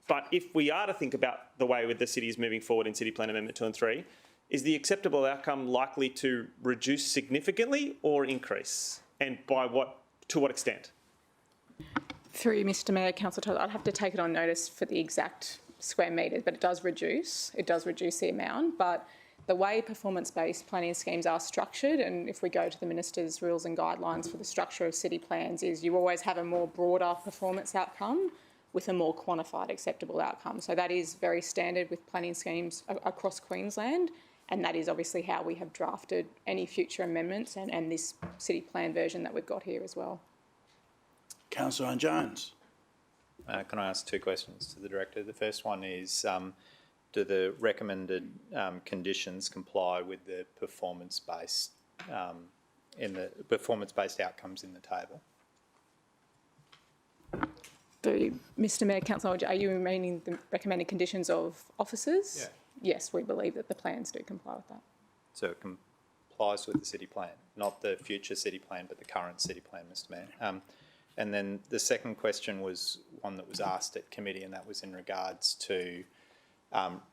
Speaker 5: But if we are to think about the way the city is moving forward in City Plan Amendment 2 and 3, is the acceptable outcome likely to reduce significantly or increase? And to what extent?
Speaker 11: Through you, Mr Mayor, Councillor Tozer, I'd have to take it on notice for the exact square metres, but it does reduce the amount. But the way performance-based planning schemes are structured, and if we go to the Minister's rules and guidelines for the structure of city plans, is you always have a more broader performance outcome with a more quantified acceptable outcome. So that is very standard with planning schemes across Queensland. And that is obviously how we have drafted any future amendments and this city plan version that we've got here as well.
Speaker 1: Councillor Jones.
Speaker 12: Can I ask 2 questions to the Director? The first one is, do the recommended conditions comply with the performance-based outcomes in the table?
Speaker 11: Mr Mayor, Councillor, are you meaning the recommended conditions of officers?
Speaker 12: Yeah.
Speaker 11: Yes, we believe that the plans do comply with that.
Speaker 12: So it complies with the city plan, not the future city plan, but the current city plan, Mr Mayor. And then the second question was one that was asked at committee, and that was in regards to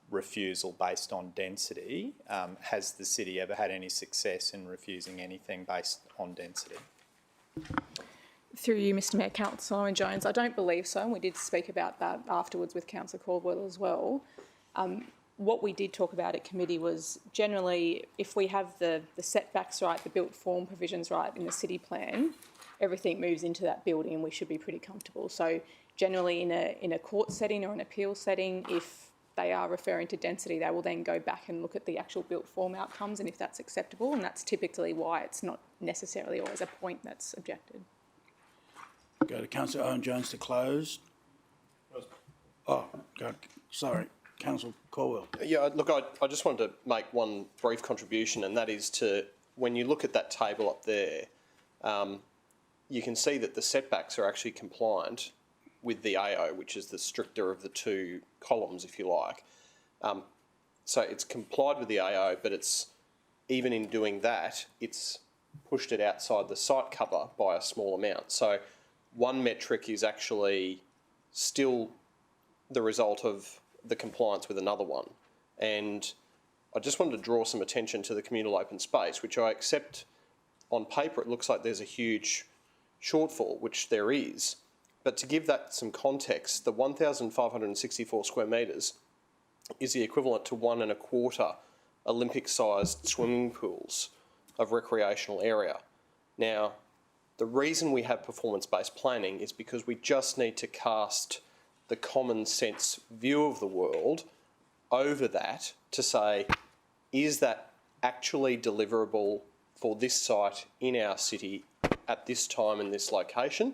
Speaker 12: refusal based on density. Has the city ever had any success in refusing anything based on density?
Speaker 11: Through you, Mr Mayor, Councillor Jones, I don't believe so, and we did speak about that afterwards with Councillor Caldwell as well. What we did talk about at committee was generally if we have the setbacks right, the built form provisions right in the city plan, everything moves into that building and we should be pretty comfortable. So generally in a court setting or an appeal setting, if they are referring to density, they will then go back and look at the actual built form outcomes and if that's acceptable, and that's typically why it's not necessarily always a point that's objected.
Speaker 1: Go to Councillor Owen Jones to close. Oh, go, sorry, Councillor Caldwell.
Speaker 4: Yeah, look, I just wanted to make one brief contribution, and that is to, when you look at that table up there, you can see that the setbacks are actually compliant with the AO, which is the stricter of the two columns, if you like. So it's complied with the AO, but it's, even in doing that, it's pushed it outside the site cover by a small amount. So one metric is actually still the result of the compliance with another one. And I just wanted to draw some attention to the communal open space, which I accept on paper it looks like there's a huge shortfall, which there is. But to give that some context, the 1,564 square metres is the equivalent to 1.25 Olympic-sized swimming pools of recreational area. Now, the reason we have performance-based planning is because we just need to cast the common sense view of the world over that to say, is that actually deliverable for this site in our city at this time in this location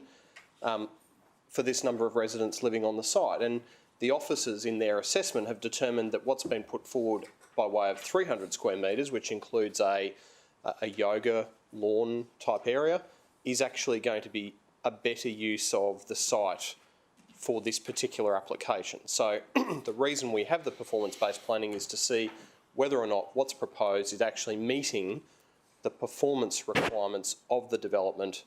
Speaker 4: for this number of residents living on the site? And the officers in their assessment have determined that what's been put forward by way of 300 square metres, which includes a yoga lawn type area, is actually going to be a better use of the site for this particular application. So the reason we have the performance-based planning is to see whether or not what's proposed is actually meeting the performance requirements of the development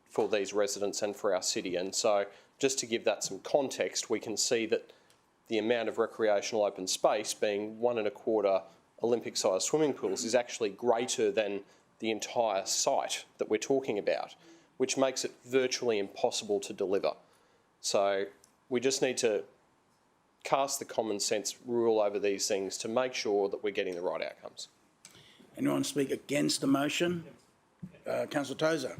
Speaker 4: for these residents and for our city. And so just to give that some context, we can see that the amount of recreational open space being 1.25 Olympic-sized swimming pools is actually greater than the entire site that we're talking about, which makes it virtually impossible to deliver. So we just need to cast the common sense rule over these things to make sure that we're getting the right outcomes.
Speaker 1: Anyone speak against the motion? Councillor Tozer.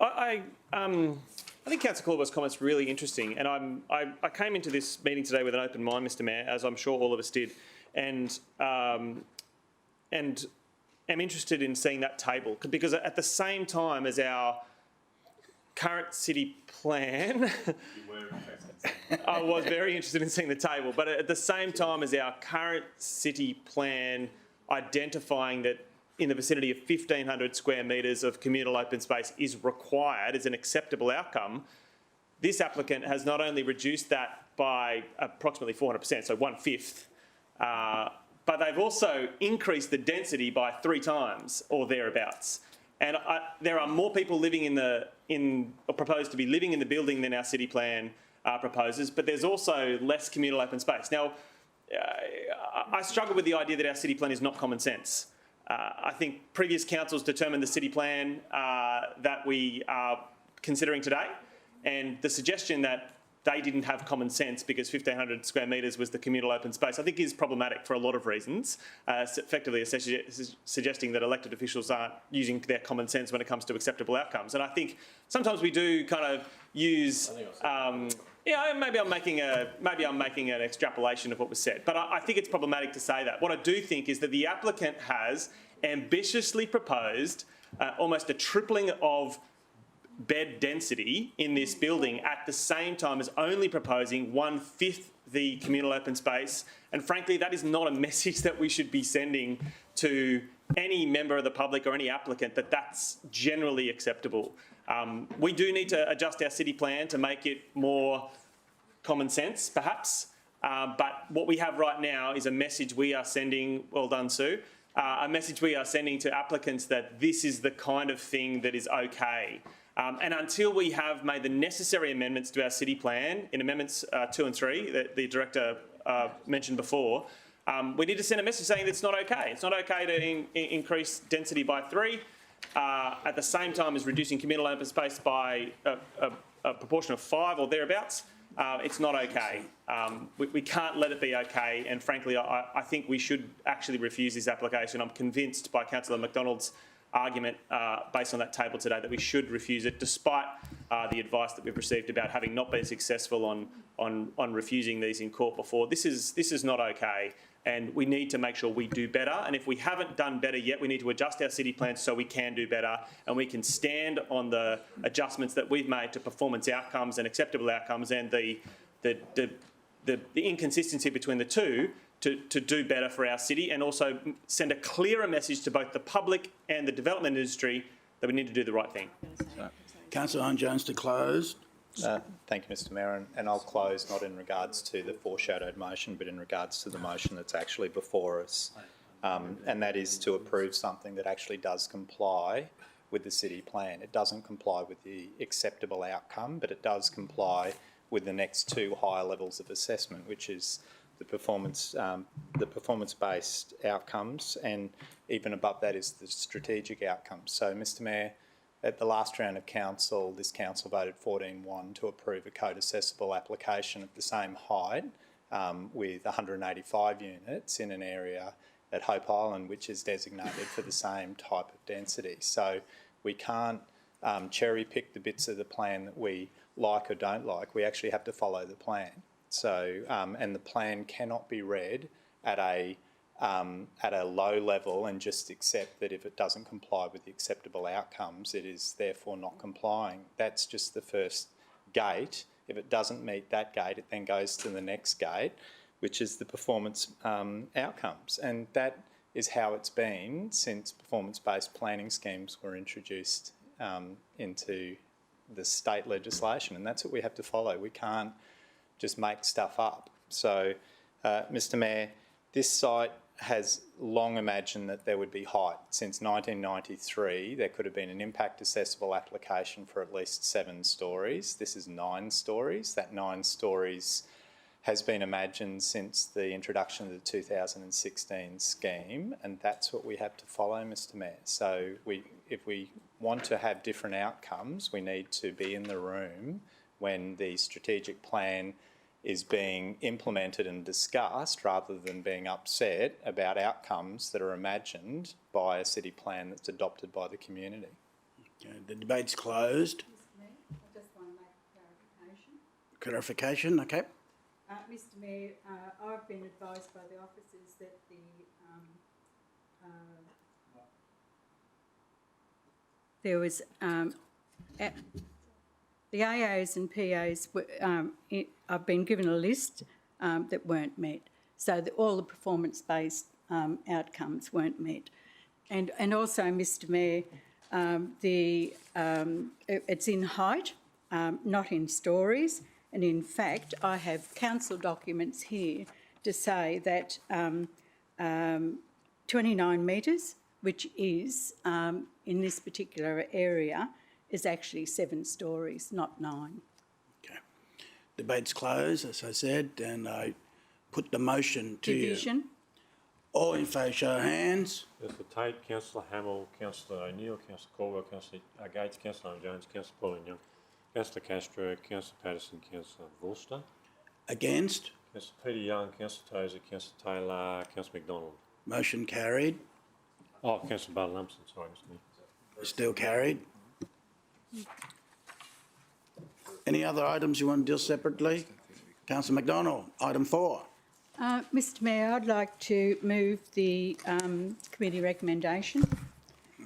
Speaker 5: I think Councillor Caldwell's comments are really interesting, and I came into this meeting today with an open mind, Mr Mayor, as I'm sure all of us did, and am interested in seeing that table, because at the same time as our current city plan, I was very interested in seeing the table, but at the same time as our current city plan identifying that in the vicinity of 1,500 square metres of communal open space is required as an acceptable outcome, this applicant has not only reduced that by approximately 400%, so 1/5, but they've also increased the density by 3 times or thereabouts. And there are more people living or proposed to be living in the building than our city plan proposes, but there's also less communal open space. Now, I struggle with the idea that our city plan is not common sense. I think previous councils determined the city plan that we are considering today, and the suggestion that they didn't have common sense because 1,500 square metres was the communal open space, I think is problematic for a lot of reasons, effectively suggesting that elected officials aren't using their common sense when it comes to acceptable outcomes. And I think sometimes we do kind of use, maybe I'm making an extrapolation of what was said, but I think it's problematic to say that. What I do think is that the applicant has ambitiously proposed almost a tripling of bed density in this building at the same time as only proposing 1/5 the communal open space. And frankly, that is not a message that we should be sending to any member of the public or any applicant that that's generally acceptable. We do need to adjust our city plan to make it more common sense, perhaps. But what we have right now is a message we are sending, well done, Sue, a message we are sending to applicants that this is the kind of thing that is okay. And until we have made the necessary amendments to our city plan, in amendments 2 and 3 that the Director mentioned before, we need to send a message saying that it's not okay. It's not okay to increase density by 3 at the same time as reducing communal open space by a proportion of 5 or thereabouts. It's not okay. We can't let it be okay, and frankly, I think we should actually refuse this application. I'm convinced by Councillor McDonald's argument based on that table today that we should refuse it, despite the advice that we've received about having not been successful on refusing these in court before. This is not okay, and we need to make sure we do better. And if we haven't done better yet, we need to adjust our city plans so we can do better, and we can stand on the adjustments that we've made to performance outcomes and acceptable outcomes, and the inconsistency between the two to do better for our city, and also send a clearer message to both the public and the development industry that we need to do the right thing.
Speaker 1: Councillor Owen-Jones to close.
Speaker 12: Thank you, Mr Mayor, and I'll close not in regards to the foreshadowed motion, but in regards to the motion that's actually before us, and that is to approve something that actually does comply with the city plan. It doesn't comply with the acceptable outcome, but it does comply with the next 2 higher levels of assessment, which is the performance-based outcomes, and even above that is the strategic outcomes. So, Mr Mayor, at the last round of council, this council voted 14-1 to approve a code-assessable application of the same height with 185 units in an area at Hope Island, which is designated for the same type of density. So we can't cherry pick the bits of the plan that we like or don't like. We actually have to follow the plan. So, and the plan cannot be read at a low level and just accept that if it doesn't comply with the acceptable outcomes, it is therefore not complying. That's just the first gate. If it doesn't meet that gate, it then goes to the next gate, which is the performance outcomes. And that is how it's been since performance-based planning schemes were introduced into the state legislation. And that's what we have to follow. We can't just make stuff up. So, Mr Mayor, this site has long imagined that there would be height. Since 1993, there could have been an impact assessable application for at least 7 stories. This is 9 stories. That 9 stories has been imagined since the introduction of the 2016 scheme, and that's what we have to follow, Mr Mayor. So if we want to have different outcomes, we need to be in the room when the strategic plan is being implemented and discussed, rather than being upset about outcomes that are imagined by a city plan that's adopted by the community.
Speaker 1: Okay, the debate's closed.
Speaker 15: Mr Mayor, I just want to make a clarification.
Speaker 1: Clarification, okay.
Speaker 15: Mr Mayor, I've been advised by the officers that there was the AOs and POs were, I've been given a list that weren't met. So all the performance-based outcomes weren't met. And also, Mr Mayor, it's in height, not in stories. And in fact, I have council documents here to say that 29 metres, which is in this particular area, is actually 7 stories, not 9.
Speaker 1: Okay. Debate's closed, as I said, and I put the motion to
Speaker 15: Division.
Speaker 1: you. All in favour, show of hands.
Speaker 3: Councillor Tate, Councillor Hamill, Councillor O'Neill, Councillor Caldwell, Councillor Gates, Councillor Jones, Councillor Pauline-Young, Councillor Castro, Councillor Patterson, Councillor Vorster.
Speaker 1: Against?
Speaker 3: Councillor Peter Young, Councillor Tozer, Councillor Taylor, Councillor McDonald.
Speaker 1: Motion carried.
Speaker 3: Oh, Councillor Bartle-Lumpson, sorry, Mr Mayor.
Speaker 1: Still carried. Any other items you want to deal separately? Councillor McDonald, item 4.
Speaker 15: Mr Mayor, I'd like to move the committee recommendation.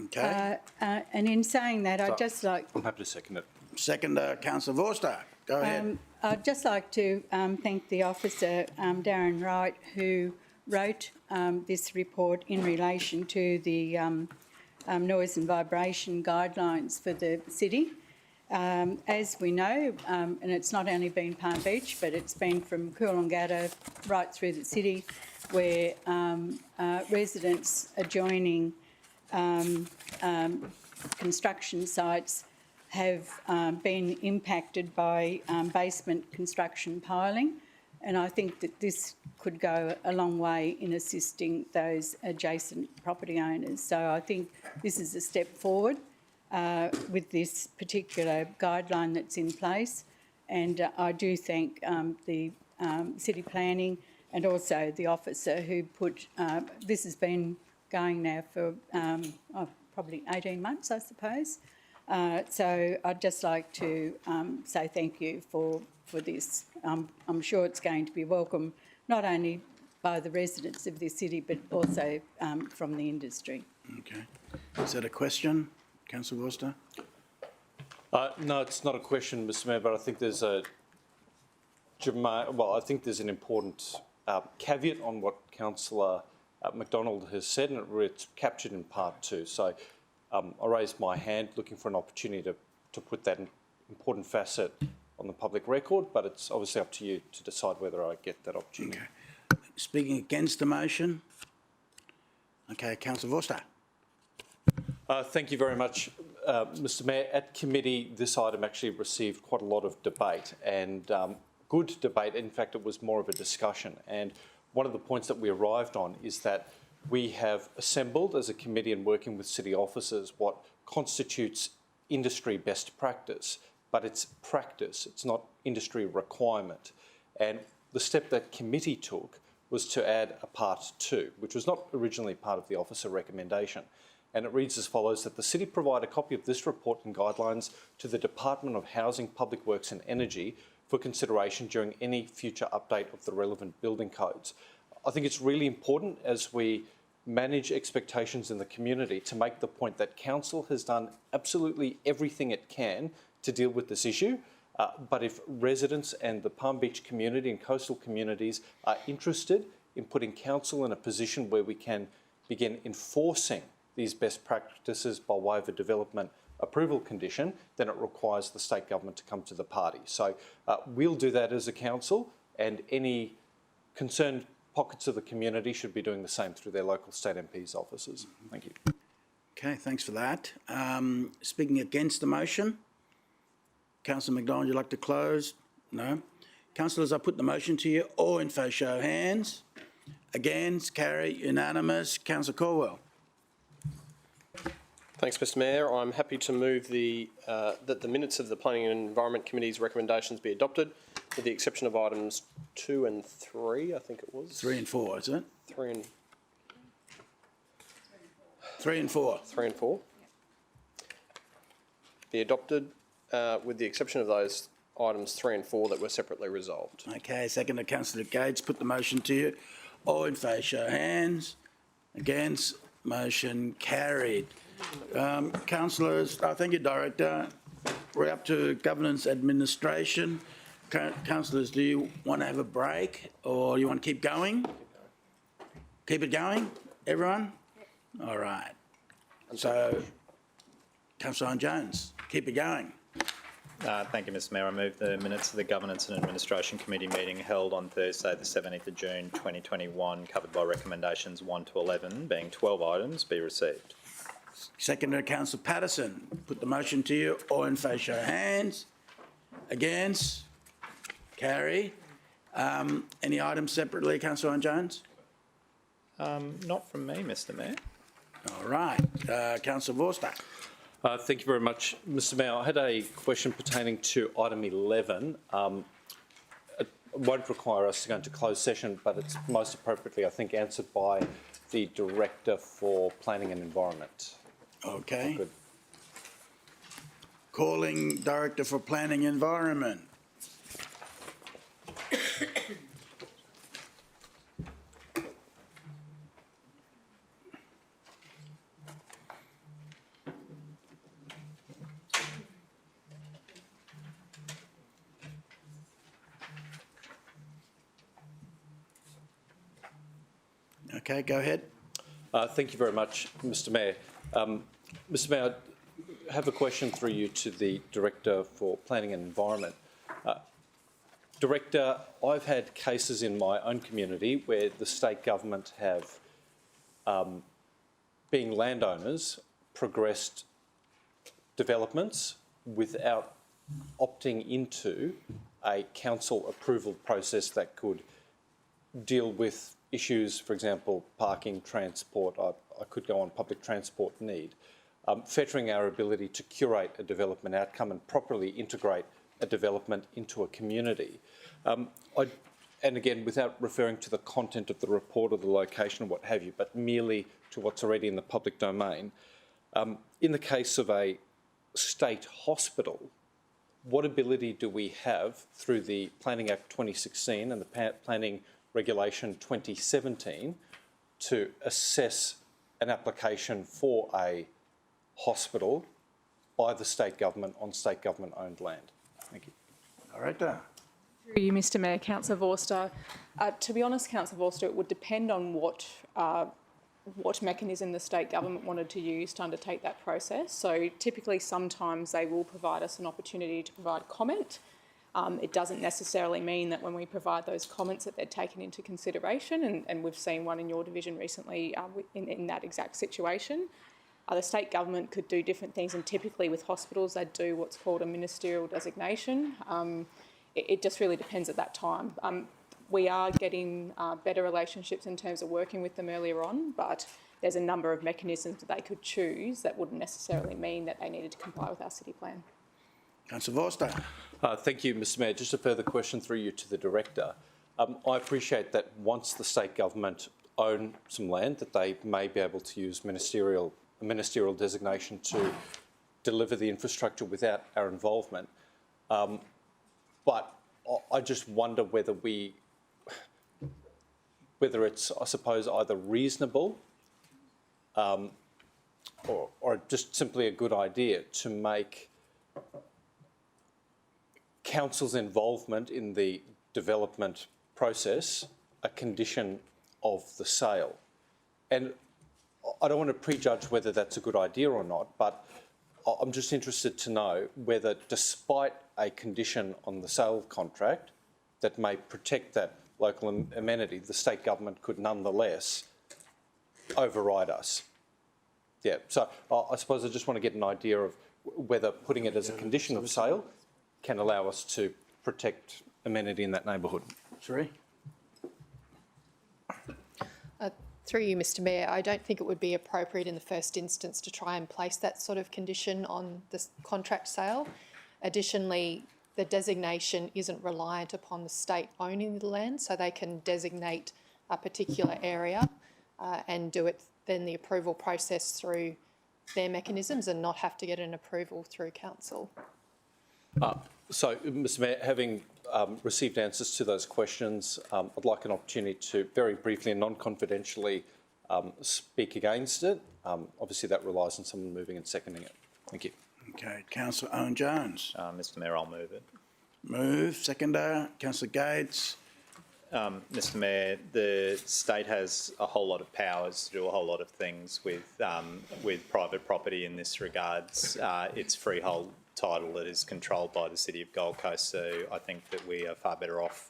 Speaker 1: Okay.
Speaker 15: And in saying that, I'd just like...
Speaker 6: I'm happy to second it.
Speaker 1: Second, Councillor Vorster. Go ahead.
Speaker 15: I'd just like to thank the officer, Darren Wright, who wrote this report in relation to the noise and vibration guidelines for the city. As we know, and it's not only been Palm Beach, but it's been from Coolangatta right through the city, where residents adjoining construction sites have been impacted by basement construction piling. And I think that this could go a long way in assisting those adjacent property owners. So I think this is a step forward with this particular guideline that's in place. And I do thank the City Planning and also the officer who put, this has been going now for probably 18 months, I suppose. So I'd just like to say thank you for this. I'm sure it's going to be welcome not only by the residents of this city but also from the industry.
Speaker 1: Okay. Is that a question, Councillor Worcester?
Speaker 6: No, it's not a question, Mr Mayor, but I think there's I think there's an important caveat on what Councillor McDonald has said, and it's captured in part 2. So I raised my hand looking for an opportunity to put that important facet on the public record, but it's obviously up to you to decide whether I get that opportunity.
Speaker 1: Okay. Speaking against the motion? Okay, Councillor Worcester.
Speaker 6: Thank you very much, Mr Mayor. At committee, this item actually received quite a lot of debate, and good debate. In fact, it was more of a discussion. And one of the points that we arrived on is that we have assembled as a committee and working with city officers what constitutes industry best practice, but it's practice, it's not industry requirement. And the step that committee took was to add a part 2, which was not originally part of the officer recommendation. And it reads as follows: that the City provide a copy of this report and guidelines to the Department of Housing, Public Works and Energy for consideration during any future update of the relevant building codes. I think it's really important as we manage expectations in the community to make the point that Council has done absolutely everything it can to deal with this issue. But if residents and the Palm Beach community and coastal communities are interested in putting Council in a position where we can begin enforcing these best practices by way of a development approval condition, then it requires the state government to come to the party. So we'll do that as a council, and any concerned pockets of the community should be doing the same through their local state MPs' offices. Thank you.
Speaker 1: Okay, thanks for that. Speaking against the motion, Councillor McDonald, you'd like to close? No. Councillors, I put the motion to you. All in favour, show of hands. Against, carry, unanimous. Councillor Caldwell.
Speaker 4: Thanks, Mr Mayor. I'm happy to move that the minutes of the Planning and Environment Committee's recommendations be adopted, with the exception of items 2 and 3, I think it was.
Speaker 1: 3 and 4, is it?
Speaker 4: 3 and
Speaker 1: 4.
Speaker 4: 3 and 4. Be adopted with the exception of those items 3 and 4 that were separately resolved.
Speaker 1: Okay, second to Councillor Gates, put the motion to you. All in favour, show of hands. Against, motion carried. Councillors, thank you, Director. We're up to governance administration. Councillors, do you want to have a break or you want to keep going? Keep it going, everyone? All right. So, Councillor Jones, keep it going.
Speaker 12: Thank you, Mr Mayor. I move the minutes of the Governance and Administration Committee meeting held on Thursday the 17th of June 2021, covered by recommendations 1 to 11, being 12 items, be received.
Speaker 1: Second to Councillor Patterson. Put the motion to you. All in favour, show of hands. Against? Carry. Any items separately, Councillor Jones?
Speaker 12: Not from me, Mr Mayor.
Speaker 1: All right. Councillor Vorster.
Speaker 6: Thank you very much, Mr Mayor. I had a question pertaining to item 11. It won't require us to go into closed session, but it's most appropriately, I think, answered by the Director for Planning and Environment.
Speaker 1: Okay.
Speaker 6: Good.
Speaker 1: Calling Director for Planning and Environment. Okay, go ahead.
Speaker 6: Thank you very much, Mr Mayor. Mr Mayor, I have a question through you to the Director for Planning and Environment. Director, I've had cases in my own community where the state government have, being landowners, progressed developments without opting into a council approval process that could deal with issues, for example, parking, transport. I could go on public transport need. Fettering our ability to curate a development outcome and properly integrate a development into a community. And again, without referring to the content of the report or the location or what have you, but merely to what's already in the public domain, in the case of a state hospital, what ability do we have through the Planning Act 2016 and the Planning Regulation 2017 to assess an application for a hospital by the state government on state government owned land? Thank you.
Speaker 1: Director.
Speaker 11: Through you, Mr Mayor, Councillor Vorster. To be honest, Councillor Vorster, it would depend on what mechanism the state government wanted to use to undertake that process. So typically, sometimes they will provide us an opportunity to provide comment. It doesn't necessarily mean that when we provide those comments that they're taken into consideration, and we've seen one in your division recently in that exact situation. The state government could do different things, and typically with hospitals, they do what's called a ministerial designation. It just really depends at that time. We are getting better relationships in terms of working with them earlier on, but there's a number of mechanisms that they could choose that wouldn't necessarily mean that they needed to comply with our city plan.
Speaker 1: Councillor Vorster.
Speaker 6: Thank you, Mr Mayor. Just a further question through you to the Director. I appreciate that once the state government own some land, that they may be able to use ministerial designation to deliver the infrastructure without our involvement. But I just wonder whether it's, I suppose, either reasonable or just simply a good idea to make council's involvement in the development process a condition of the sale. And I don't want to prejudge whether that's a good idea or not, but I'm just interested to know whether, despite a condition on the sale contract that may protect that local amenity, the state government could nonetheless override us. Yeah, so I suppose I just want to get an idea of whether putting it as a condition of sale can allow us to protect amenity in that neighbourhood.
Speaker 1: Sheree.
Speaker 14: Through you, Mr Mayor, I don't think it would be appropriate in the first instance to try and place that sort of condition on the contract sale. Additionally, the designation isn't reliant upon the state owning the land, so they can designate a particular area and do it then the approval process through their mechanisms and not have to get an approval through council.
Speaker 6: So, Mr Mayor, having received answers to those questions, I'd like an opportunity to very briefly and non-confidentially speak against it. Obviously, that relies on someone moving and seconding it. Thank you.
Speaker 1: Okay, Councillor Owen Jones.
Speaker 12: Mr Mayor, I'll move it.
Speaker 1: Move. Seconder. Councillor Gates.
Speaker 12: Mr Mayor, the state has a whole lot of powers to do a whole lot of things with private property in this regards. It's freehold title that is controlled by the City of Gold Coast, so I think that we are far better off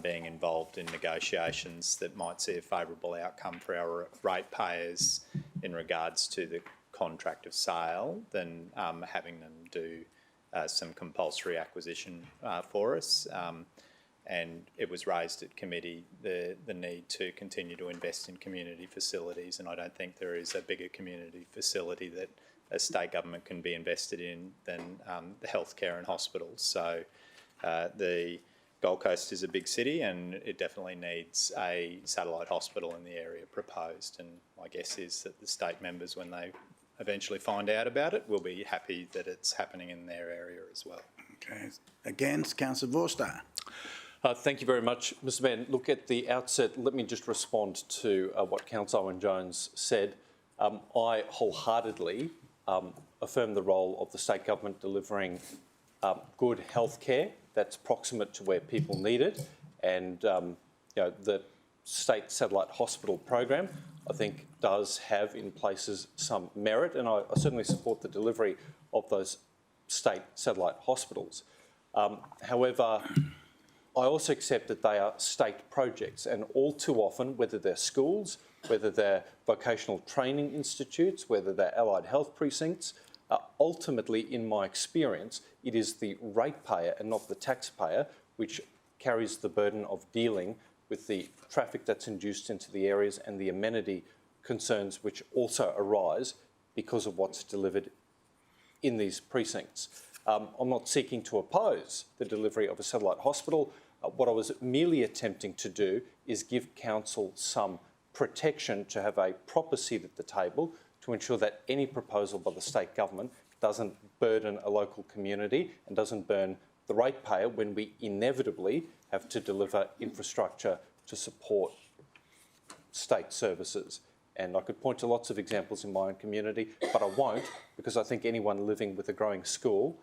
Speaker 12: being involved in negotiations that might see a favourable outcome for our ratepayers in regards to the contract of sale than having them do some compulsory acquisition for us. And it was raised at committee, the need to continue to invest in community facilities, and I don't think there is a bigger community facility that a state government can be invested in than the healthcare and hospitals. So the Gold Coast is a big city and it definitely needs a satellite hospital in the area proposed, and my guess is that the state members, when they eventually find out about it, will be happy that it's happening in their area as well.
Speaker 1: Okay. Against, Councillor Vorster.
Speaker 6: Thank you very much, Mr Mayor. Look, at the outset, let me just respond to what Councillor Owen Jones said. I wholeheartedly affirm the role of the state government delivering good health care that's proximate to where people need it, and the state satellite hospital program, I think, does have in places some merit, and I certainly support the delivery of those state satellite hospitals. However, I also accept that they are state projects, and all too often, whether they're schools, whether they're vocational training institutes, whether they're allied health precincts, Ultimately, in my experience, it is the ratepayer and not the taxpayer which carries the burden of dealing with the traffic that's induced into the areas and the amenity concerns which also arise because of what's delivered in these precincts. I'm not seeking to oppose the delivery of a satellite hospital. What I was merely attempting to do is give council some protection to have a proper seat at the table to ensure that any proposal by the state government doesn't burden a local community and doesn't burn the ratepayer when we inevitably have to deliver infrastructure to support state services. And I could point to lots of examples in my own community, but I won't, because I think anyone living with a growing school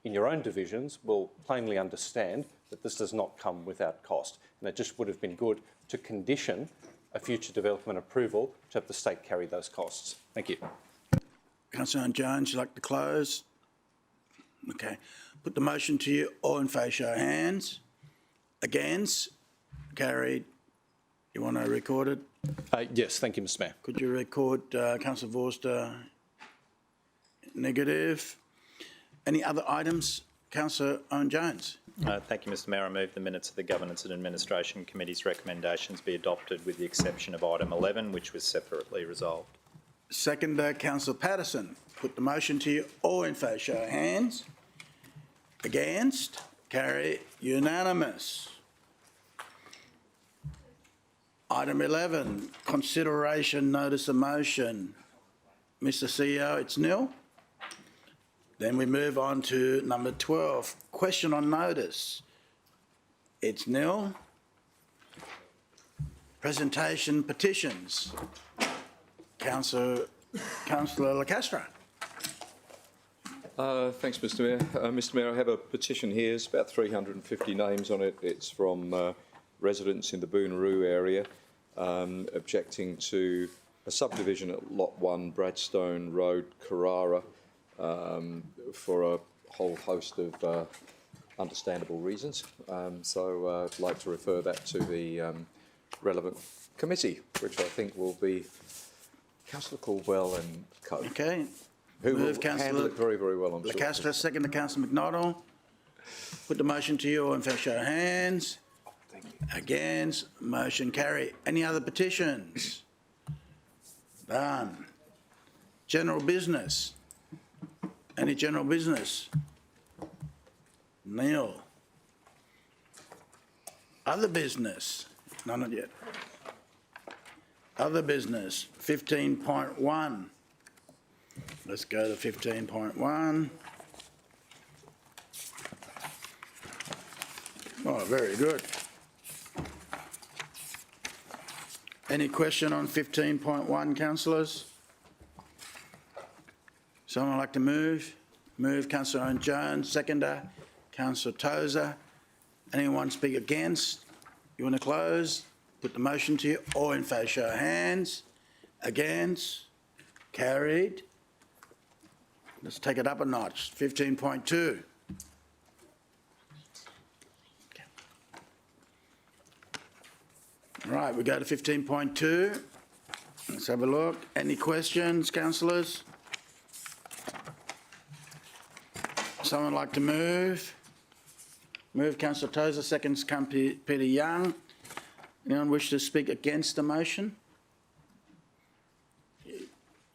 Speaker 6: in your own divisions will plainly understand that this does not come without cost. And it just would have been good to condition a future development approval to have the state carry those costs. Thank you.
Speaker 1: Councillor Jones, you'd like to close? Okay. Put the motion to you. All in favour, show of hands. Against? Carried. You want to record it?
Speaker 6: Yes, thank you, Mr Mayor.
Speaker 1: Could you record Councillor Vorster negative? Any other items? Councillor Owen Jones.
Speaker 12: Thank you, Mr Mayor. I move the minutes of the Governance and Administration Committee's recommendations be adopted with the exception of item 11, which was separately resolved.
Speaker 1: Seconder, Councillor Patterson. Put the motion to you. All in favour, show of hands. Against? Carry. Unanimous. Item 11, consideration notice of motion. Mr CEO, it's nil. Then we move on to number 12, question on notice. It's nil. Presentation petitions. Councillor Lacastro.
Speaker 10: Thanks, Mr Mayor. Mr Mayor, I have a petition here. It's about 350 names on it. It's from residents in the Boonaroo area objecting to a subdivision at Lot 1, Bradstone Road, Carrara, for a whole host of understandable reasons. So I'd like to refer that to the relevant committee, which I think will be Councillor Caldwell and co.
Speaker 1: Okay.
Speaker 10: Who
Speaker 1: Move
Speaker 10: will handle it very, very well, I'm sure.
Speaker 1: Lacastro, second to Councillor McNaughton. Put the motion to you. All in favour, show of hands.
Speaker 10: Thank you.
Speaker 1: Against, motion carry. Any other petitions? Done. General business. Any general business? Nil. Other business? None yet. Other business, 15.1. Let's go to 15.1. Oh, very good. Any question on 15.1, councillors? Someone like to move? Move, Councillor Owen Jones. Seconder, Councillor Tozer. Anyone speak against? You want to close? Put the motion to you. All in favour, show of hands. Against? Carried. Let's take it up a notch. 15.2. Right, we go to 15.2. Let's have a look. Any questions, councillors? Someone like to move? Move, Councillor Tozer. Seconds, Peter Young. Anyone wish to speak against the motion?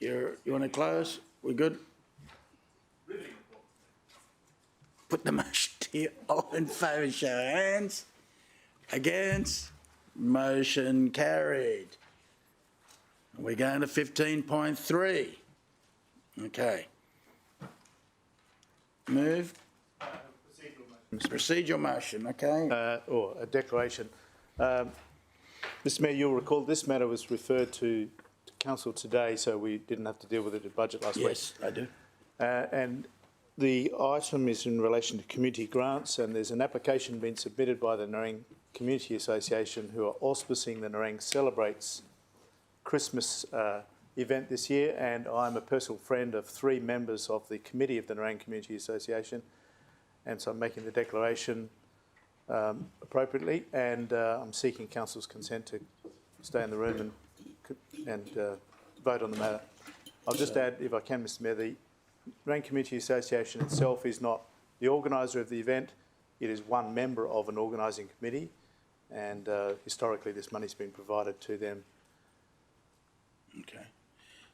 Speaker 1: You want to close? We good? Put the motion to you. All in favour, show of hands. Against? Motion carried. We're going to 15.3. Okay. Move. Procedural motion, okay.
Speaker 13: Or a declaration. Mr Mayor, you'll recall this matter was referred to Council today, so we didn't have to deal with it at budget last week.
Speaker 1: Yes, I do.
Speaker 13: And the item is in relation to community grants, and there's an application being submitted by the Nerang Community Association, who are auspicing the Nerang Celebrates Christmas event this year, and I'm a personal friend of 3 members of the committee of the Nerang Community Association, and so I'm making the declaration appropriately, and I'm seeking Council's consent to stay in the room and vote on the matter. I'll just add, if I can, Mr Mayor, Rank Community Association itself is not the organiser of the event. It is one member of an organising committee, and historically this money's been provided to them.
Speaker 1: Okay.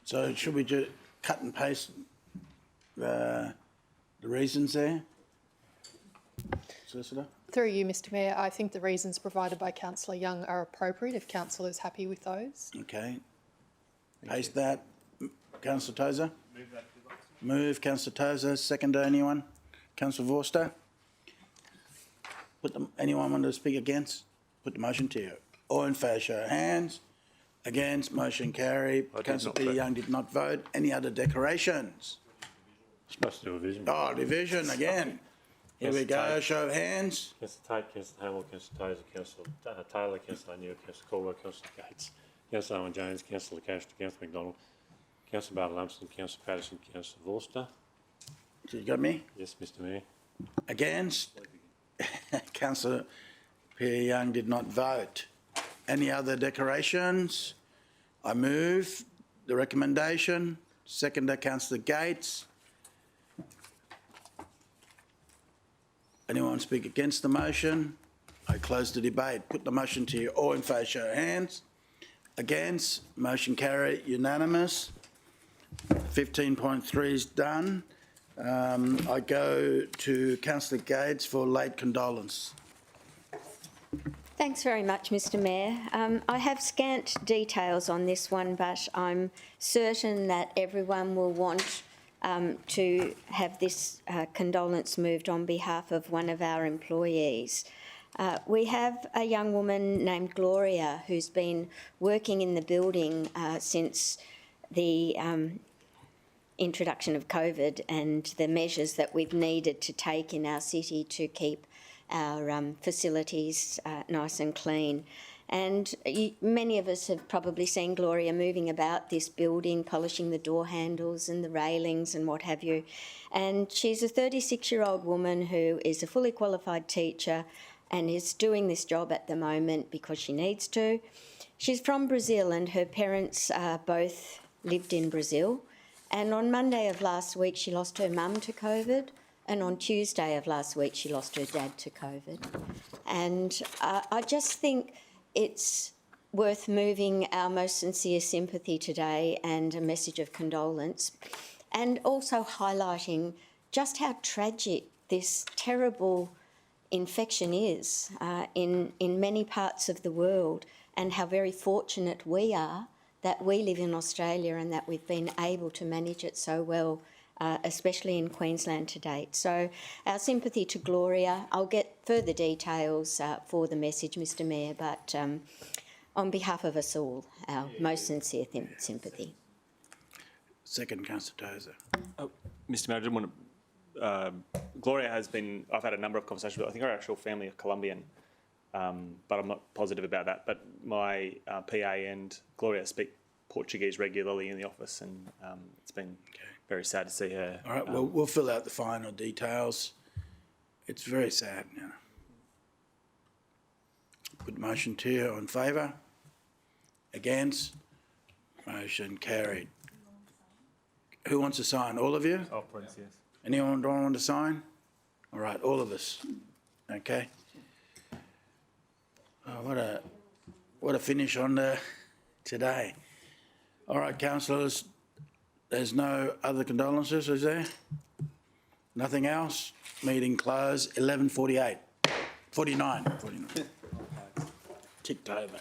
Speaker 1: So should we just cut and paste the reasons there? Solicitor?
Speaker 14: Through you, Mr Mayor, I think the reasons provided by Councillor Young are appropriate if council is happy with those.
Speaker 1: Okay. Paste that. Councillor Tozer? Move, Councillor Tozer. Second, anyone? Councillor Vorster? Anyone want to speak against? Put the motion to you. All in favour, show of hands. Against, motion carried. Councillor Peter Young did not vote. Any other decorations?
Speaker 3: Supposed to do a vision.
Speaker 1: Oh, division again. Here we go, show of hands.
Speaker 3: Councillor Tate, Councillor Hamill, Councillor Tozer, Councillor Taylor, Councillor O'Neill, Councillor Caldwell, Councillor Gates, Councillor Owen Jones, Councillor Cashter, Councillor McDonald, Councillor Bartle-Lumsden, Councillor Patterson, Councillor Vorster.
Speaker 1: So you got me?
Speaker 3: Yes, Mr Mayor.
Speaker 1: Against? Councillor Peter Young did not vote. Any other decorations? I move the recommendation. Seconder, Councillor Gates. Anyone speak against the motion? I close the debate. Put the motion to you. All in favour, show of hands. Against? Motion carried, unanimous. 15.3 is done. I go to Councillor Gates for late condolence.
Speaker 2: Thanks very much, Mr Mayor. I have scant details on this one, but I'm certain that everyone will want to have this condolence moved on behalf of one of our employees. We have a young woman named Gloria who's been working in the building since the introduction of COVID and the measures that we've needed to take in our city to keep our facilities nice and clean. And many of us have probably seen Gloria moving about this building, polishing the door handles and the railings and what have you. And she's a 36-year-old woman who is a fully qualified teacher and is doing this job at the moment because she needs to. She's from Brazil and her parents both lived in Brazil. And on Monday of last week, she lost her mum to COVID. And on Tuesday of last week, she lost her dad to COVID. And I just think it's worth moving our most sincere sympathy today and a message of condolence, and also highlighting just how tragic this terrible infection is in many parts of the world, and how very fortunate we are that we live in Australia and that we've been able to manage it so well, especially in Queensland to date. So our sympathy to Gloria. I'll get further details for the message, Mr Mayor, but on behalf of us all, our most sincere sympathy.
Speaker 1: Second, Councillor Tozer.
Speaker 5: Mr Mayor, I did want to... Gloria has been... I've had a number of conversations with her. I think her actual family are Colombian, but I'm not positive about that. But my PA and Gloria speak Portuguese regularly in the office, and it's been very sad to see her.
Speaker 1: All right, well, we'll fill out the final details. It's very sad, you know. Put motion to you. In favour? Against? Motion carried. Who wants to sign? All of you?
Speaker 5: Oh, Prince, yes.
Speaker 1: Anyone don't want to sign? All right, all of us. Okay. Oh, what a finish on today. All right, councillors, there's no other condolences, is there? Nothing else? Meeting closed, 11:48. 49. Ticked over.